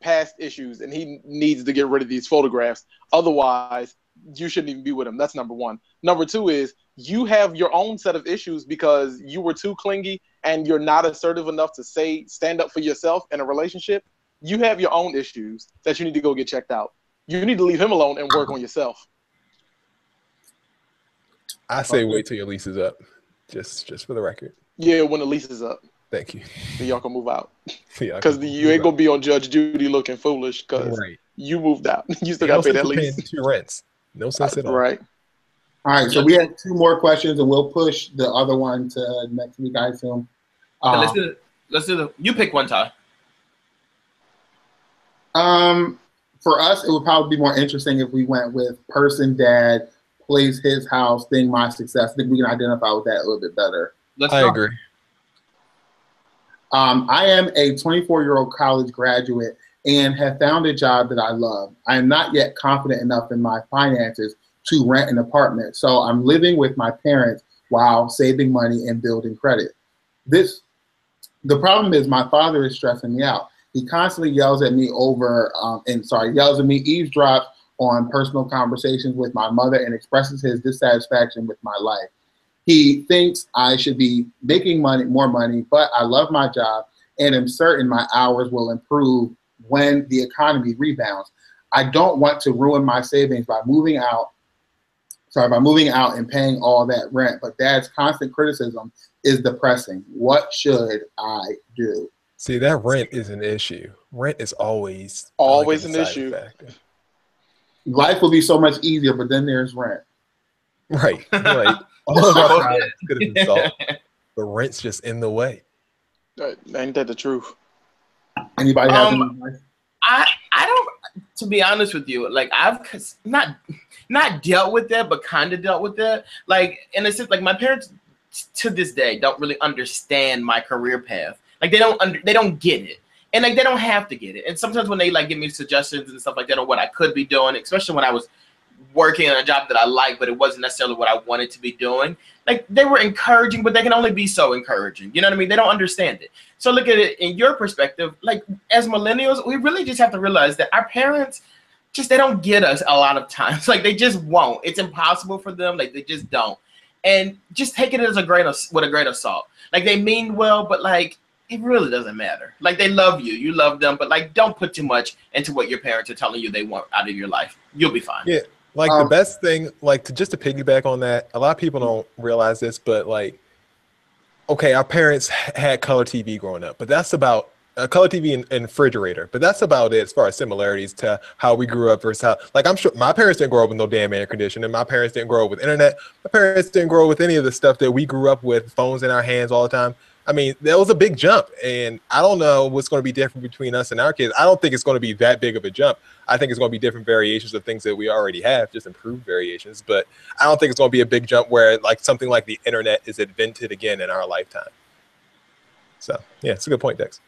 past issues and he needs to get rid of these photographs. Otherwise, you shouldn't even be with him. That's number one. Number two is you have your own set of issues because you were too clingy and you're not assertive enough to stand up for yourself in a relationship. You have your own issues that you need to go get checked out. You need to leave him alone and work on yourself. I say wait till your lease is up, just for the record. Yeah, when the lease is up. Thank you. Then y'all can move out. Because you ain't gonna be on Judge Judy looking foolish because you moved out. You still gotta pay that lease. 2 rents. No sense at all. Right. All right, so we have 2 more questions, and we'll push the other one to next week, I assume. Let's do the. You pick one, Ty. For us, it would probably be more interesting if we went with person dad, plays his house, thing, my success. I think we can identify with that a little bit better I agree. I am a 24-year-old college graduate and have found a job that I love. I am not yet confident enough in my finances to rent an apartment, so I'm living with my parents while saving money and building credit. The problem is my father is stressing me out. He constantly yells at me eavesdrops on personal conversations with my mother and expresses his dissatisfaction with my life. He thinks I should be making more money, but I love my job and am certain my hours will improve when the economy rebounds. I don't want to ruin my savings by moving out and paying all that rent, but Dad's constant criticism is depressing. What should I do? See, that rent is an issue. Rent is always an issue. Factor. Life will be so much easier, but then there's rent. Right. Like, all of our problems could have been solved, but rent's just in the way. Ain't that the truth? Anybody have any advice? I don't, to be honest with you, like I've not dealt with that, but kind of dealt with that. Like in a sense, like my parents to this day don't really understand my career path. Like they don't get it, and like they don't have to get it. And sometimes when they like give me suggestions and stuff like that on what I could be doing, especially when I was working on a job that I like, but it wasn't necessarily what I wanted to be doing. Like they were encouraging, but they can only be so encouraging. You know what I mean? They don't understand it. So look at it in your perspective. Like as millennials, we really just have to realize that our parents they don't get us a lot of times. Like they just won't. It's impossible for them. Like they just don't. And just take it as with a grain of salt. Like they mean well, but like it really doesn't matter. Like they love you, you love them, but like don't put too much into what your parents are telling you they want out of your life. You'll be fine. Yeah. Like the best thing, like to piggyback on that, a lot of people don't realize this, but like, okay, our parents had color TV growing up, but that's about color TV and refrigerator, but that's about it as far as similarities to how we grew up versus how, like, I'm sure my parents didn't grow up with no damn air conditioning. My parents didn't grow up with internet. My parents didn't grow up with any of the stuff that we grew up with, phones in our hands all the time. I mean, that was a big jump, and I don't know what's going to be different between us and our kids. I don't think it's going to be that big of a jump. I think it's going to be different variations of things that we already have, just improved variations. But I don't think it's going to be a big jump where like something like the internet is invented again in our lifetime. So yeah, it's a good point, Dex.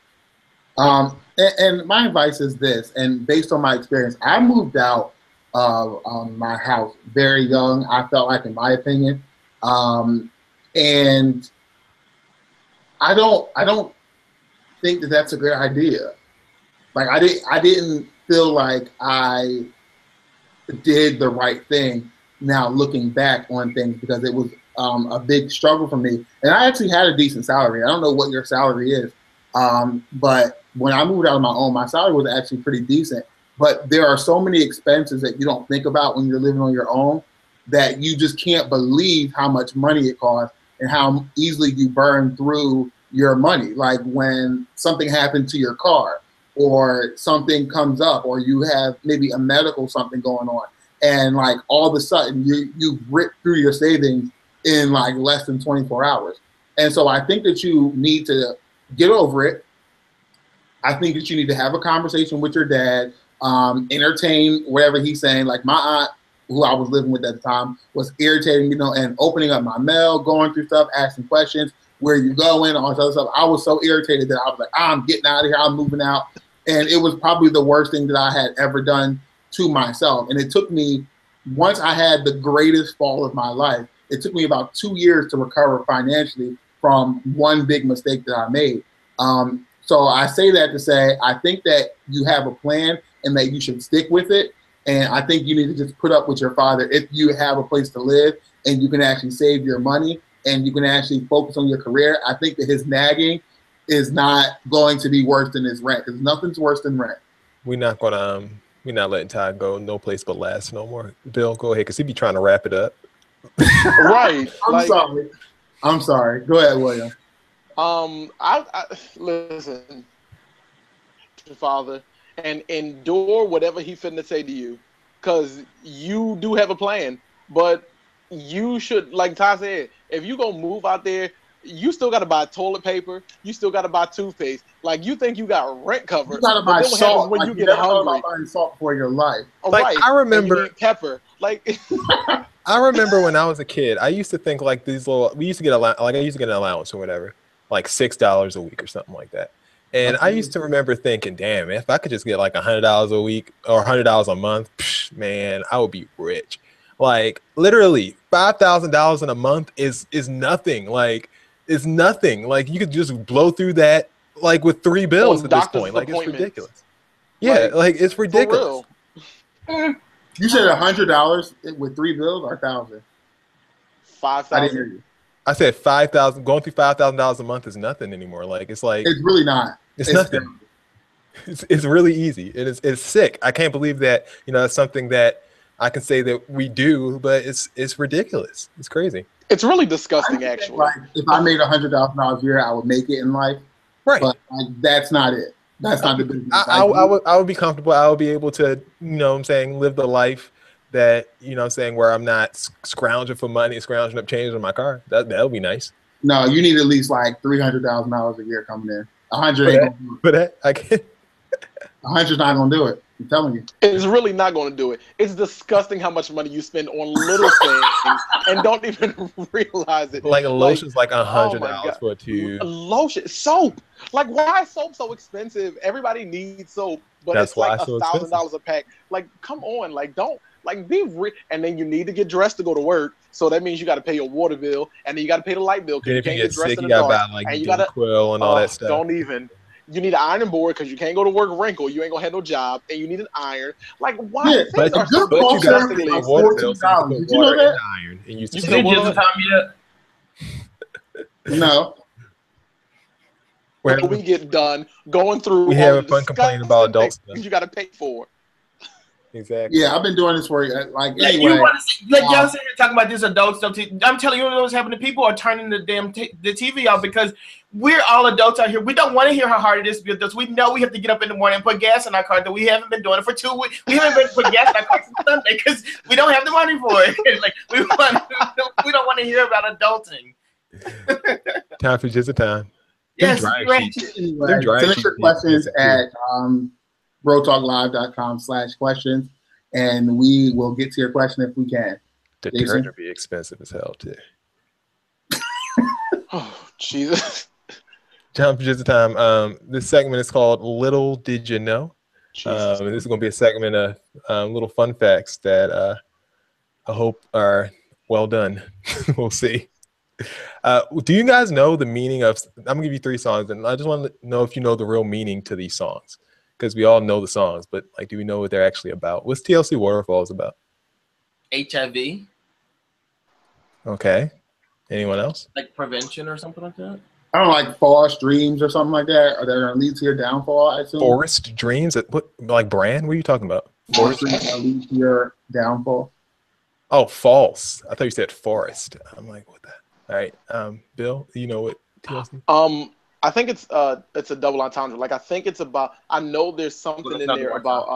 And my advice is this, and based on my experience, I moved out of my house very young. I felt like, in my opinion, and I don't think that that's a good idea. Like I didn't feel like I did the right thing. Now looking back on things, because it was a big struggle for me, and I actually had a decent salary. I don't know what your salary is, but when I moved out on my own, my salary was actually pretty decent. But there are so many expenses that you don't think about when you're living on your own that you just can't believe how much money it costs and how easily you burn through your money. Like when something happened to your car, or something comes up, or you have maybe a medical something going on, and like all of a sudden you rip through your savings in like less than 24 hours. And so I think that you need to get over it. I think that you need to have a conversation with your dad, entertain whatever he's saying. Like my aunt, who I was living with at the time, was irritating, and opening up my mail, going through stuff, asking questions, where you going, all this other stuff. I was so irritated that I was like, I'm getting out of here, I'm moving out. And it was probably the worst thing that I had ever done to myself. And it took me, once I had the greatest fall of my life, it took me about 2 years to recover financially from one big mistake that I made. So I say that to say, I think that you have a plan and that you should stick with it. And I think you need to just put up with your father if you have a place to live and you can actually save your money and you can actually focus on your career. I think that his nagging is not going to be worse than his rent, because nothing's worse than rent. We're not letting Todd go no place but last no more. Bill, go ahead, because he be trying to wrap it up. Right. I'm sorry. Go ahead, William. I listen to father and endure whatever he finna say to you, because you do have a plan. But you should, like Ty said, if you gonna move out there, you still got to buy toilet paper. You still got to buy toothpaste. Like, you think you got rent covered. You got to buy salt. When like, you get never hungry. Thought about buying salt for your life. Like, right. I remember and you need pepper. Like, I remember when I was a kid, I used to think like these little. We used to get I used to get an allowance or whatever, like $6 a week or something like that. And I used to remember thinking, damn, man, if I could just get like $100 a week or $100 a month, man, I would be rich. Like, literally, $5,000 in a month is nothing. Like, it's nothing. Like, you could just blow through that like with 3 bills at this point. Like, it's ridiculous. Yeah, like it's ridiculous. For real. You said $100 with 3 bills or 1,000? 5,000. I didn't hear you. I said 5,000. Going through $5,000 a month is nothing anymore. Like, it's really not. It's nothing. It's really easy. It's sick. I can't believe that, you know, it's something that I can say that we do, but it's ridiculous. It's crazy. It's really disgusting, actually. Like, if I made $100,000 a year, I would make it in life. Right. But like, that's not it. That's not the business. I would be comfortable. I would be able to, you know what I'm saying, live the life that, you know what I'm saying, where I'm not scrounging for money, scrounging up change in my car. That would be nice. No, you need at least like $300,000 a year coming in. 100 ain't gonna do it. For that, I can't. 100's not gonna do it. I'm telling you. It's really not going to do it. It's disgusting how much money you spend on little things and don't even realize it. Like a lotion's like $100 for a tube. Lotion, soap. Like, why is soap so expensive? Everybody needs soap, but That's it's like so $1,000 a pack. Like, come on, like, don't. Like, be real. And then you need to get dressed to go to work. So that means you got to pay your water bill, and then you got to pay the light bill because you can't get dressed in the dark. Buy, like, and you got to Quill and all that stuff. Don't even. You need an ironing board because you can't go to work wrinkled. You ain't gonna have no job, and you need an iron. Like, why? Yeah, but you got to pay $14. Did you know that? Iron, and you see just time yet? No. When we get done going through, we have fun complaining about adults. You got to pay for it. Exactly. Yeah, I've been doing this for like anyway. You want to see, like y'all sitting here talking about this adult stuff. I'm telling you, what's happening. People are turning the damn the TV off because we're all adults out here. We don't want to hear how hard it is to be adults. We know we have to get up in the morning and put gas in our car. That we haven't been doing it for 2 weeks. We haven't been put gas in our car since Sunday because we don't have the money for it. Like we don't want to hear about adulting. Time for just a time. Yes. Anyway, send us your questions at brotalklive.com/questions, and we will get to your question if we can. The detergent would be expensive as hell too. Oh, Jesus. Time for just a time. This segment is called Little Did You Know? This is going to be a segment of little fun facts that I hope are well done. We'll see. Do you guys know the meaning of? I'm gonna give you 3 songs, and I just want to know if you know the real meaning to these songs, because we all know the songs, but like, do we know what they're actually about? What's TLC Waterfalls about? HIV. Okay. Anyone else? Like prevention or something like that. I don't know, like Forest Dreams or something like that. Are they gonna lead to your downfall? I assume. Forest Dreams? What, like brand? What are you talking about? Forest Dreams that lead to your downfall. Oh, false. I thought you said forest. I'm like, what the? All right, Bill, you know what TLC? I think it's a double entendre. Like, I think it's about. I know there's something in there about.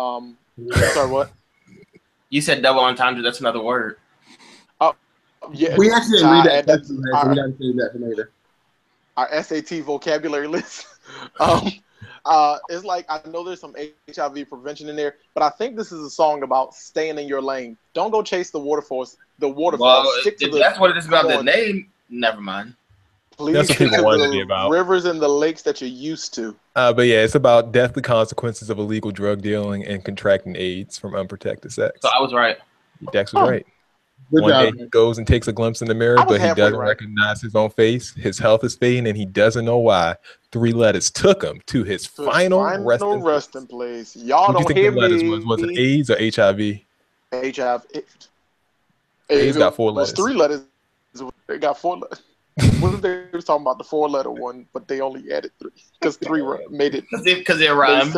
Sorry, what? You said double entendre. That's another word. Yeah, we actually didn't read that question, so we got to save that for later. Our SAT vocabulary list. It's like, I know there's some HIV prevention in there, but I think this is a song about staying in your lane. Don't go chase the waterfalls. Well, if that's what it is about the name, never mind. Please that's what people want it to be about. Rivers and the lakes that you're used to. But yeah, it's about deathly consequences of illegal drug dealing and contracting AIDS from unprotected sex. So I was right. Dex was right. One day he goes and takes a glimpse in the mirror, but he doesn't recognize his own face. His health is fading, and he doesn't know why. 3 letters took him to his final resting place. Y'all don't hear me. Was it AIDS or HIV? HIV. AIDS got 4 letters. 3 letters. They got 4 letters. What if they were talking about the 4-letter one, but they only added 3 because 3 made it because it rhymed.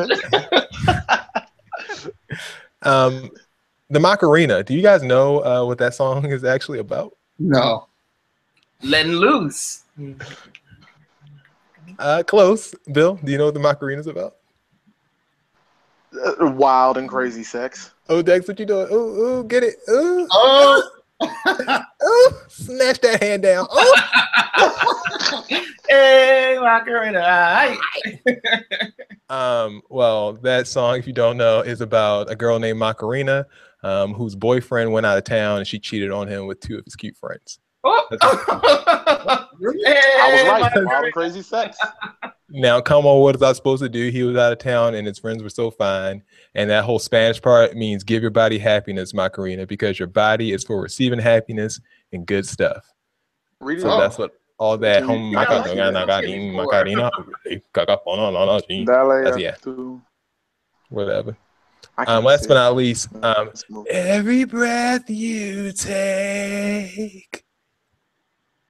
The Macarena. Do you guys know what that song is actually about? No. Letting loose. Close. Bill, do you know what the Macarena is about? Wild and crazy sex. Oh, Dex, what you doing? Ooh, get it. Ooh. Oh. Ooh. Snatch that hand down. Oh. Hey, Macarena. Well, that song, if you don't know, is about a girl named Macarena, whose boyfriend went out of town and she cheated on him with 2 of his cute friends. Oh. I was right. Wild and crazy sex. Now, come on, what is I supposed to do? He was out of town and his friends were so fine. And that whole Spanish part means give your body happiness, Macarena, because your body is for receiving happiness and good stuff. So that's what all that home Macarena. Whatever. Last but not least, every breath you take,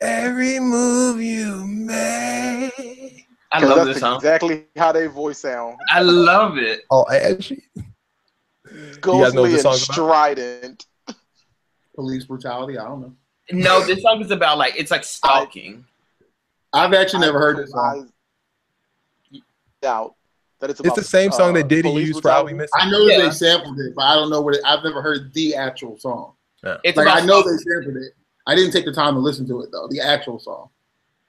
every move you make. I love this song. Exactly how they voice sound. I love it. Oh, actually, ghostly and strident. Police brutality. I don't know. No, this song is about it's like stalking. I've actually never heard this song. Doubt that it's the same song that Diddy used for I'll Be Missing. I know they sampled it, but I don't know what I've never heard the actual song. Yeah. It's I know they sampled it. I didn't take the time to listen to it though. The actual song.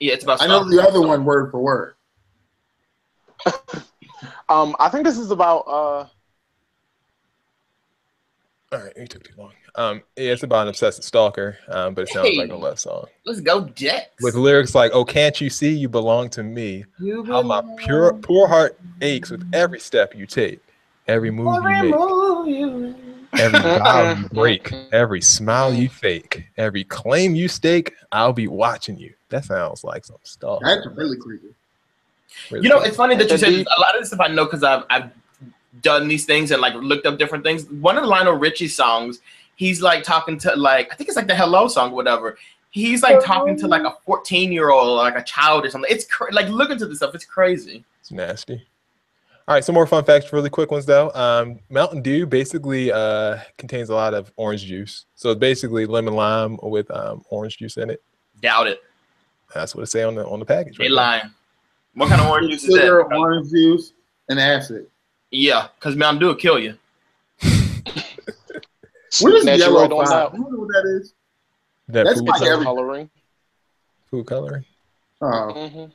Yeah, it's about. I know the other one word for word. I think this is about. All right, it took too long. Yeah, it's about an obsessive stalker, but it sounds like a love song. Let's go, Jets. With lyrics like, "Oh, can't you see you belong to me? How my poor heart aches with every step you take, every move you make, every vow you break, every smile you fake, every claim you stake. I'll be watching you." That sounds like some stuff. That's really creepy. Really it's funny that you said this. A lot of this stuff I know because I've done these things and looked up different things. One of the Lionel Richie songs, he's talking to I think it's the Hello song, whatever. He's talking to a 14-year-old, a child or something. It's look into this stuff. It's crazy. It's nasty. All right, some more fun facts, really quick ones though. Mountain Dew basically contains a lot of orange juice. So it's basically lemon lime with orange juice in it. Doubt it. That's what it say on the package. They lying. What kind of orange juice is that? Sugar, orange juice, and acid. Yeah, because Mountain Dew will kill you. What is yellow five? You know what that is? That's food coloring. Food coloring. Oh.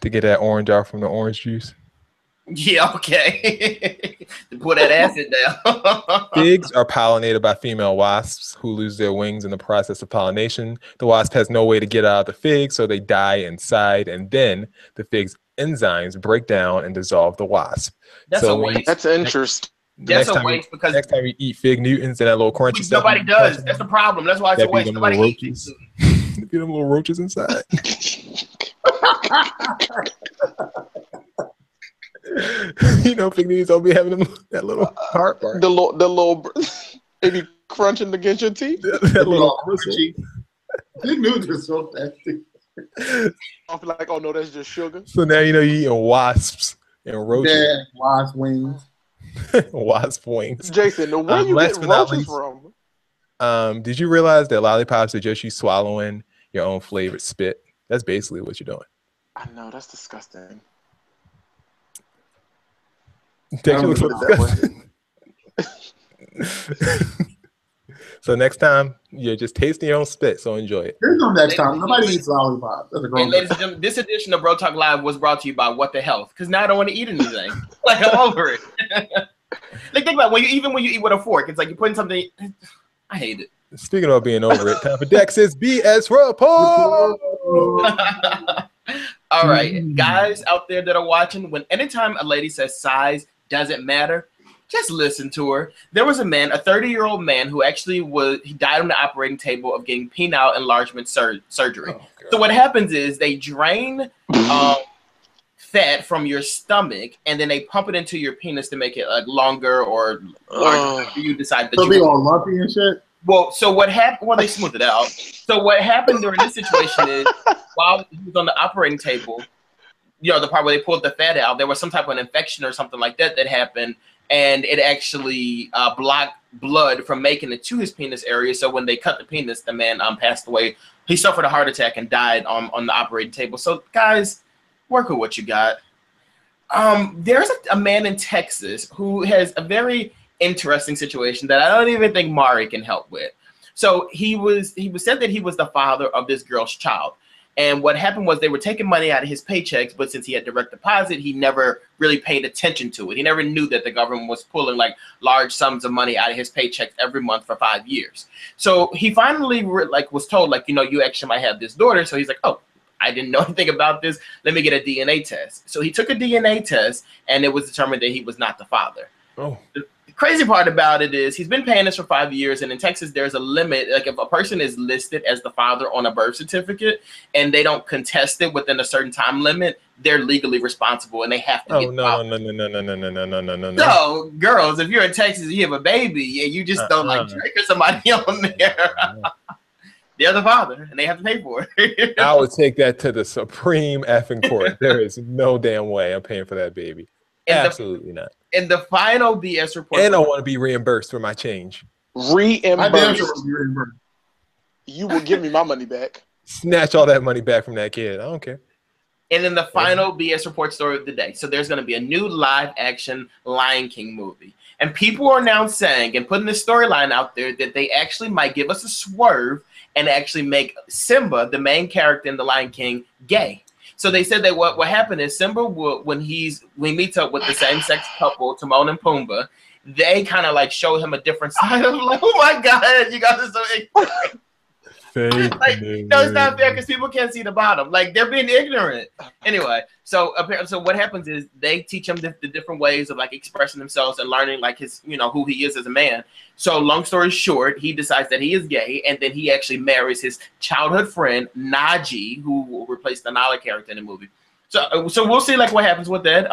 To get that orange out from the orange juice. Yeah, okay. To put that acid down. Figs are pollinated by female wasps who lose their wings in the process of pollination. The wasp has no way to get out of the fig, so they die inside, and then the fig's enzymes break down and dissolve the wasp. That's a waste. That's interesting. That's a waste because next time you eat fig Newtons and that little crunchy stuff. Nobody does. That's the problem. That's why it's a waste. Nobody eats it. Get them little roaches inside. You know, fig Newtons don't be having that little heart part. The little they be crunching against your teeth. that little crunchy. Fig Newtons are so nasty. I feel like, oh no, that's just sugar. So now you know you're eating wasps and roaches. Yeah, wasp wings. Wasp wings. Jason, where you get roaches from? Did you realize that lollipops are just you swallowing your own flavored spit? That's basically what you're doing. I know, that's disgusting. So next time, you're just tasting your own spit, so enjoy it. There's no next time. Nobody eats lollipops. That's a grown ladies and gentlemen, this edition of Bro Talk Live was brought to you by What the Health, because now I don't want to eat anything. I'm over it. Think about when you eat with a fork, it's like you're putting something. I hate it. Speaking of being over it, time for Dex's BS report. All right, guys out there that are watching, anytime a lady says size doesn't matter, just listen to her. There was a man, a 30-year-old man, who actually he died on the operating table of getting penile enlargement surgery. Oh, so what happens is they drain fat from your stomach, and then they pump it into your penis to make it longer or larger. You decide that so be all lumpy and shit. Well, so what happened? Well, they smoothed it out. So what happened during this situation is, while he was on the operating table, the part where they pulled the fat out, there was some type of an infection or something like that happened, and it actually blocked blood from making it to his penis area. So when they cut the penis, the man passed away. He suffered a heart attack and died on the operating table. So guys, work with what you got. There's a man in Texas who has a very interesting situation that I don't even think Mari can help with. So he was said that he was the father of this girl's child. And what happened was they were taking money out of his paychecks, but since he had direct deposit, he never really paid attention to it. He never knew that the government was pulling like large sums of money out of his paychecks every month for 5 years. So he finally was told, like, you know, you actually might have this daughter. So he's like, oh, I didn't know anything about this. Let me get a DNA test. So he took a DNA test, and it was determined that he was not the father. Oh. The crazy part about it is he's been paying this for 5 years, and in Texas there's a limit. Like if a person is listed as the father on a birth certificate and they don't contest it within a certain time limit, they're legally responsible and they have to get no. So girls, if you're in Texas and you have a baby, yeah, you just don't like trigger somebody on there. They're the father and they have to pay for it. I would take that to the Supreme effing court. There is no damn way I'm paying for that baby. Absolutely not. In the final BS report, and I want to be reimbursed for my change. Reimbursed. You will give me my money back. Snatch all that money back from that kid. I don't care. And then the final BS report story of the day. So there's going to be a new live action Lion King movie. And people are now saying and putting this storyline out there that they actually might give us a swerve and actually make Simba, the main character in the Lion King, gay. So they said that what happened is Simba will, when he meets up with the same sex couple, Timon and Pumbaa, they kind of like show him a different side of like, oh my God, you guys are so ignorant. Like, no, it's not fair because people can't see the bottom. Like they're being ignorant. Anyway, so what happens is they teach him the different ways of like expressing themselves and learning like his, you know, who he is as a man. So long story short, he decides that he is gay, and then he actually marries his childhood friend Najee, who will replace the Nala character in the movie. So we'll see like what happens with that.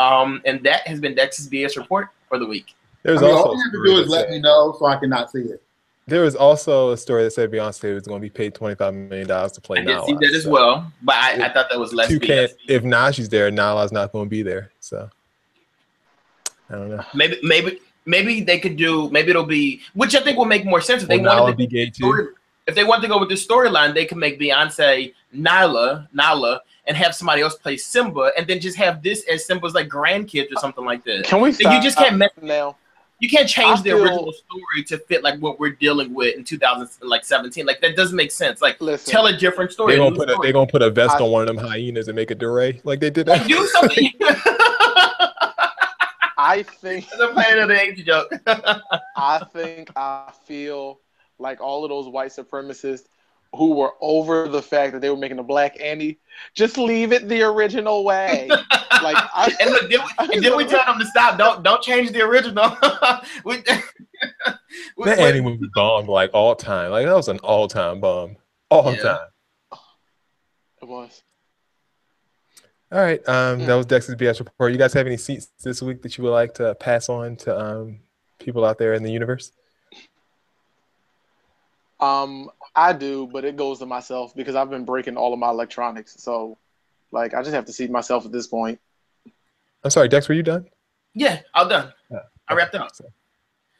And that has been Dex's BS report for the week. There's all you have to do is let me know so I cannot see it. There was also a story that said Beyonce was going to be paid $25 million to play Nala. I did see that as well, but I thought that was less. If Najee's there, Nala's not going to be there. So I don't know. Maybe they could do. Maybe it'll be, which I think will make more sense if they wanted to be gay too. If they want to go with this storyline, they can make Beyonce Nala, and have somebody else play Simba, and then just have this as Simba's like grandkids or something like that. Can we? You just can't mess now. You can't change the original story to fit like what we're dealing with in 2017. Like that doesn't make sense. Like tell a different story. They're gonna put a vest on one of them hyenas and make a durée like they did that. Like, do something. I think the Planet of the Apes joke. I feel like all of those white supremacists who were over the fact that they were making a black Annie, just leave it the original way. Then we tell them to stop. Don't change the original. That Annie movie bombed like all time. Like that was an all-time bomb. All time. It was. All right. That was Dex's BS report. You guys have any seats this week that you would like to pass on to people out there in the universe? I do, but it goes to myself because I've been breaking all of my electronics. So, like, I just have to seat myself at this point. I'm sorry, Dex, were you done? Yeah, I'm done. I wrapped it up.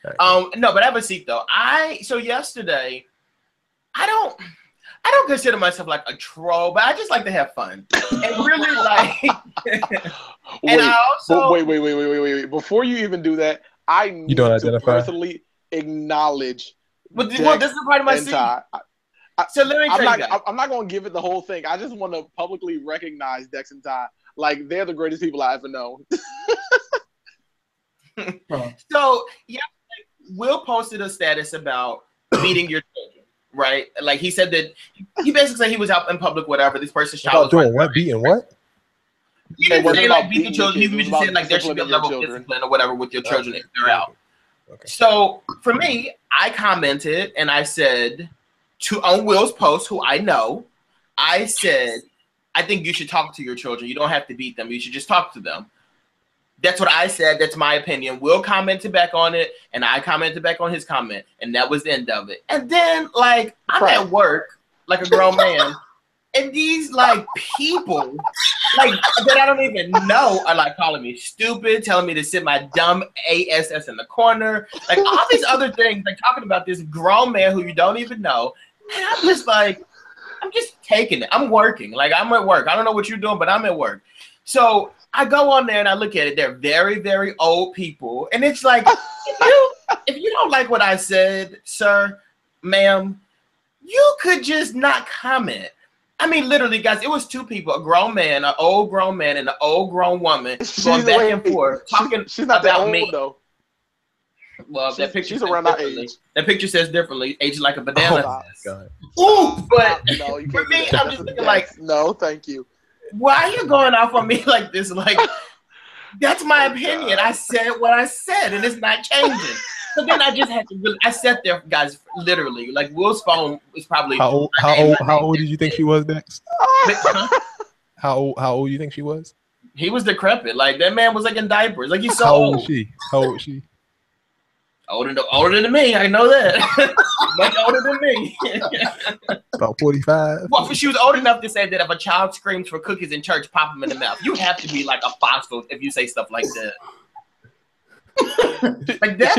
Right, no, but I have a seat though. So yesterday, I don't consider myself like a troll, but I just like to have fun and really like. And I also wait. Before you even do that, I need to personally acknowledge. But this is a part of my seat. So let me tell you guys. I'm not going to give it the whole thing. I just want to publicly recognize Dex and Ty. Like, they're the greatest people I ever know. So, yeah, Will posted a status about beating your children, right? Like, he said that he basically said he was out in public, whatever. This person's child was doing what? Beating what? He didn't say, like, beat your children. He was just saying, like, there should be a level of discipline or whatever with your children if they're out. Okay. So, for me, I commented and I said on Will's post, who I know, I said, I think you should talk to your children. You don't have to beat them. You should just talk to them. That's what I said. That's my opinion. Will commented back on it, and I commented back on his comment, and that was the end of it. And then, like, I'm at work, like a grown man, and these, like, people, like, that I don't even know are, like, calling me stupid, telling me to sit my dumb ass in the corner, like, all these other things, like, talking about this grown man who you don't even know. And I'm just like, I'm just taking it. I'm working. Like, I'm at work. I don't know what you're doing, but I'm at work. So I go on there and I look at it. They're very, very old people. And it's like, if you don't like what I said, sir, ma'am, you could just not comment. I mean, literally, guys, it was two people, a grown man, an old grown man, and an old grown woman going back and forth, talking she's not about that old, me. Though. Well, that picture she's around our age. That picture says differently, aged like a banana. Oh, God. Ooh, but no, you for can't me, I'm just thinking like, no, thank you. Why are you going off on me like this? Like, that's my opinion. God. I said what I said, and it's not changing. So then I just had to really, I sat there, guys, literally. Like, Will's phone was probably... How old did you think she was next? How old do you think she was? He was decrepit. Like, that man was like in diapers. Like, he's so old. How old was she? Older than me, I know that. Much older than me. About 45. Well, she was old enough to say that if a child screams for cookies in church, pop them in the mouth. You have to be like a fossil if you say stuff like that. Like that's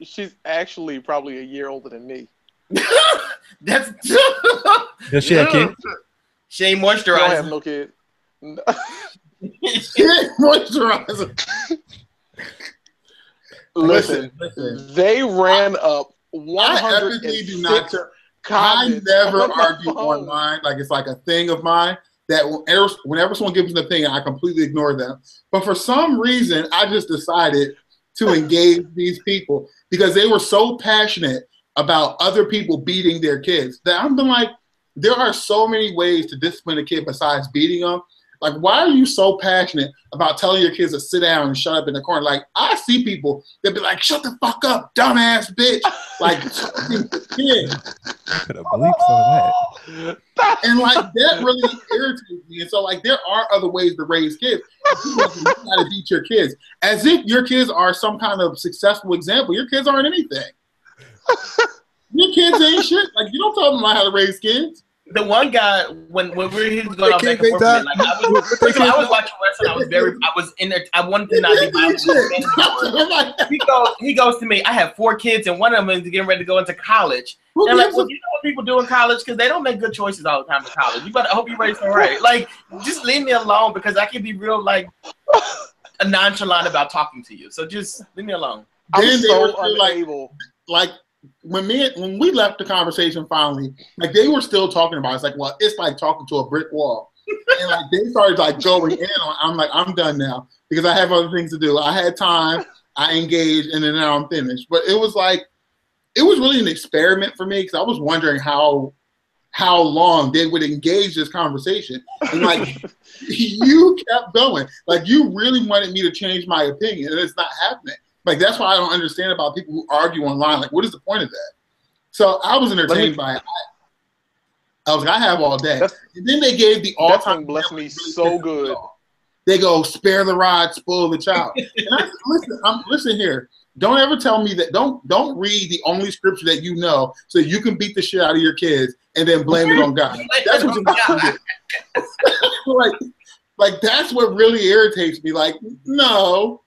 she's actually probably a year older than me. That's Does she have kids? She ain't moisturized. She don't have no kids. She ain't moisturized. Listen, they ran up 106 I never argue online. Like, it's like a thing of mine that whenever someone gives an opinion, I completely ignore them. But for some reason, I just decided to engage these people because they were so passionate about other people beating their kids that I've been like, there are so many ways to discipline a kid besides beating them. Like, why are you so passionate about telling your kids to sit down and shut up in the corner? Like, I see people that be like, shut the fuck up, dumbass bitch. Like, kid. And like, that really irritates me. And so, like, there are other ways to raise kids. You gotta beat your kids. As if your kids are some kind of successful example. Your kids aren't anything. Your kids ain't shit. Like, you don't tell them how to raise kids. The one guy when he was going on back and forth, like I was watching wrestling. I was in there. I wanted to not be biased. He goes to me. I have 4 kids, and one of them is getting ready to go into college. And I'm like, well, you know what people do in college because they don't make good choices all the time in college. I hope you raise them right. Like, just leave me alone because I can be real like a nonchalant about talking to you. So just leave me alone. I'm so unable. Like when we left the conversation finally, like they were still talking about it. It's like, well, it's like talking to a brick wall. And like they started like going in on, I'm like, I'm done now because I have other things to do. I had time, I engaged, and then now I'm finished. But it was like, it was really an experiment for me because I was wondering how long they would engage this conversation. And like you kept going. Like you really wanted me to change my opinion, and it's not happening. Like, that's why I don't understand about people who argue online. Like, what is the point of that? So I was entertained by it. I was like, I have all day. And then they gave the all-time. Bless me so good. They go, spare the rod, spoil the child. And listen here. Don't ever tell me that. Don't read the only scripture that you know so you can beat the shit out of your kids and then blame it on God. That's what you're doing. Like, that's what really irritates me. Like, no.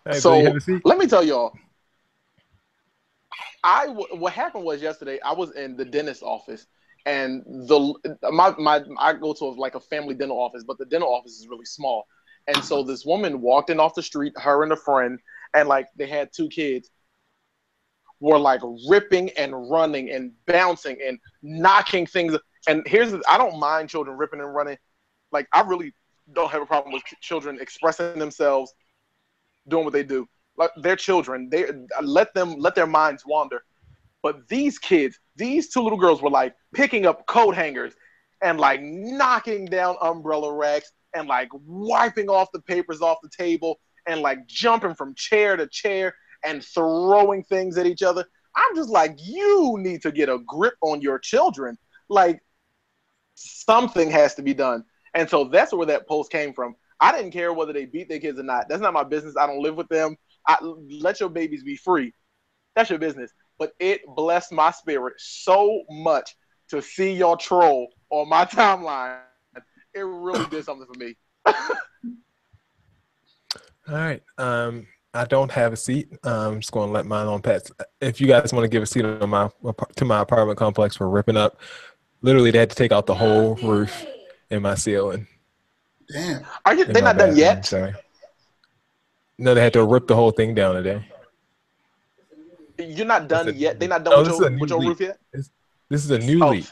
Hey, so let me tell y'all. What happened was yesterday I was in the dentist's office, and I go to like a family dental office, but the dental office is really small. And so this woman walked in off the street, her and a friend, and like they had 2 kids, were like ripping and running and bouncing and knocking things. And I don't mind children ripping and running. Like I really don't have a problem with children expressing themselves, doing what they do. Like they're children. They let their minds wander. But these kids, these 2 little girls were like picking up coat hangers and like knocking down umbrella racks and like wiping off the papers off the table and like jumping from chair to chair and throwing things at each other. I'm just like, you need to get a grip on your children. Like something has to be done. And so that's where that post came from. I didn't care whether they beat their kids or not. That's not my business. I don't live with them. Let your babies be free. That's your business. But it blessed my spirit so much to see y'all troll on my timeline. It really did something for me. All right. I don't have a seat. I'm just going to let mine on pass. If you guys want to give a seat to my apartment complex for ripping up, literally they had to take out the whole roof in my ceiling. Damn. They're not done yet? Sorry. No, they had to rip the whole thing down today. You're not done yet. They're not done with your roof yet. This is a new leak.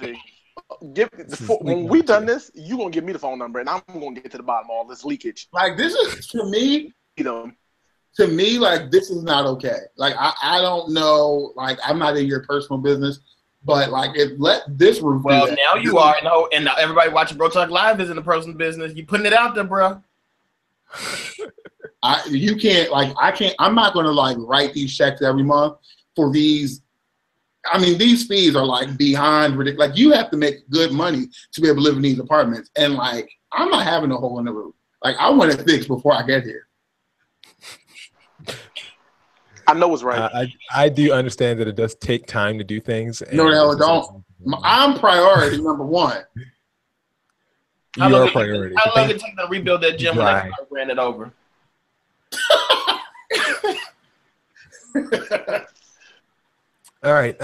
When we done this, you gonna give me the phone number, and I'm gonna get to the bottom of all this leakage. Like this is to me, like this is not okay. Like I don't know. Like I'm not in your personal business, but like let this roof. Well, now you are, and now everybody watching Bro Talk Live is in the personal business. You putting it out there, bro. You can't, like, I can't, I'm not going to like write these checks every month for these. I mean, these fees are like beyond ridiculous. Like you have to make good money to be able to live in these apartments. And like, I'm not having a hole in the roof. Like I want it fixed before I get here. I know it's right. I do understand that it does take time to do things. No, the hell it don't. I'm priority number one. You are priority. How long did it take to rebuild that gym when I ran it over? All right.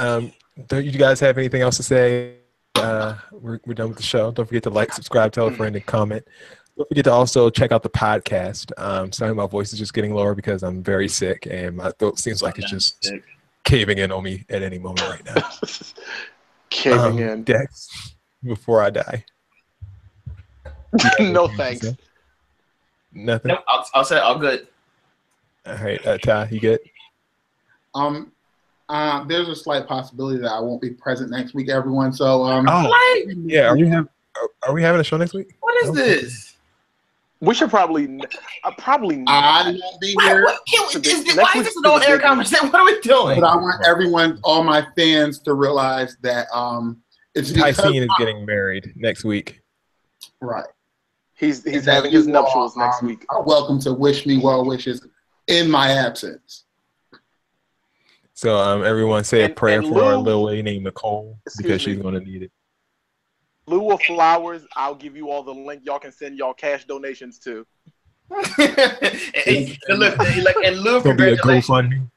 Do you guys have anything else to say? We're done with the show. Don't forget to like, subscribe, tell a friend, and comment. Don't forget to also check out the podcast. Sorry, my voice is just getting lower because I'm very sick and my throat seems like it's just caving in on me at any moment right now. Caving in. Dex, before I die. No thanks. Nothing. No, I'll say all good. All right, Ty, you good? There's a slight possibility that I won't be present next week, everyone. So yeah, are we having a show next week? What is this? We should probably I won't be here. Why is this an on-air conversation? What are we doing? But I want everyone, all my fans, to realize that it's Tyson is getting married next week. Right. He's having his nuptials next week. Are welcome to wish me well wishes in my absence. So everyone say a prayer for our little lady named Nicole because she's going to need it. Lieu of flowers, I'll give you all the link. Y'all can send y'all cash donations to. And look, like, and Lou, it's going to be a GoFundMe.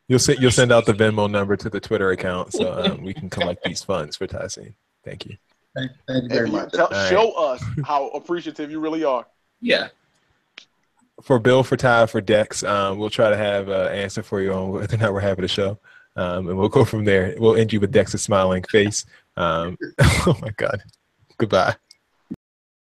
You'll send out the Venmo number to the Twitter account so we can collect these funds for Tyson. Thank you. Thank you very much. Show us how appreciative you really are. Yeah. For Bill, for Ty, for Dex, we'll try to have an answer for you on whether or not we're having a show. And we'll go from there. We'll end you with Dex's smiling face. Oh, my God. Goodbye.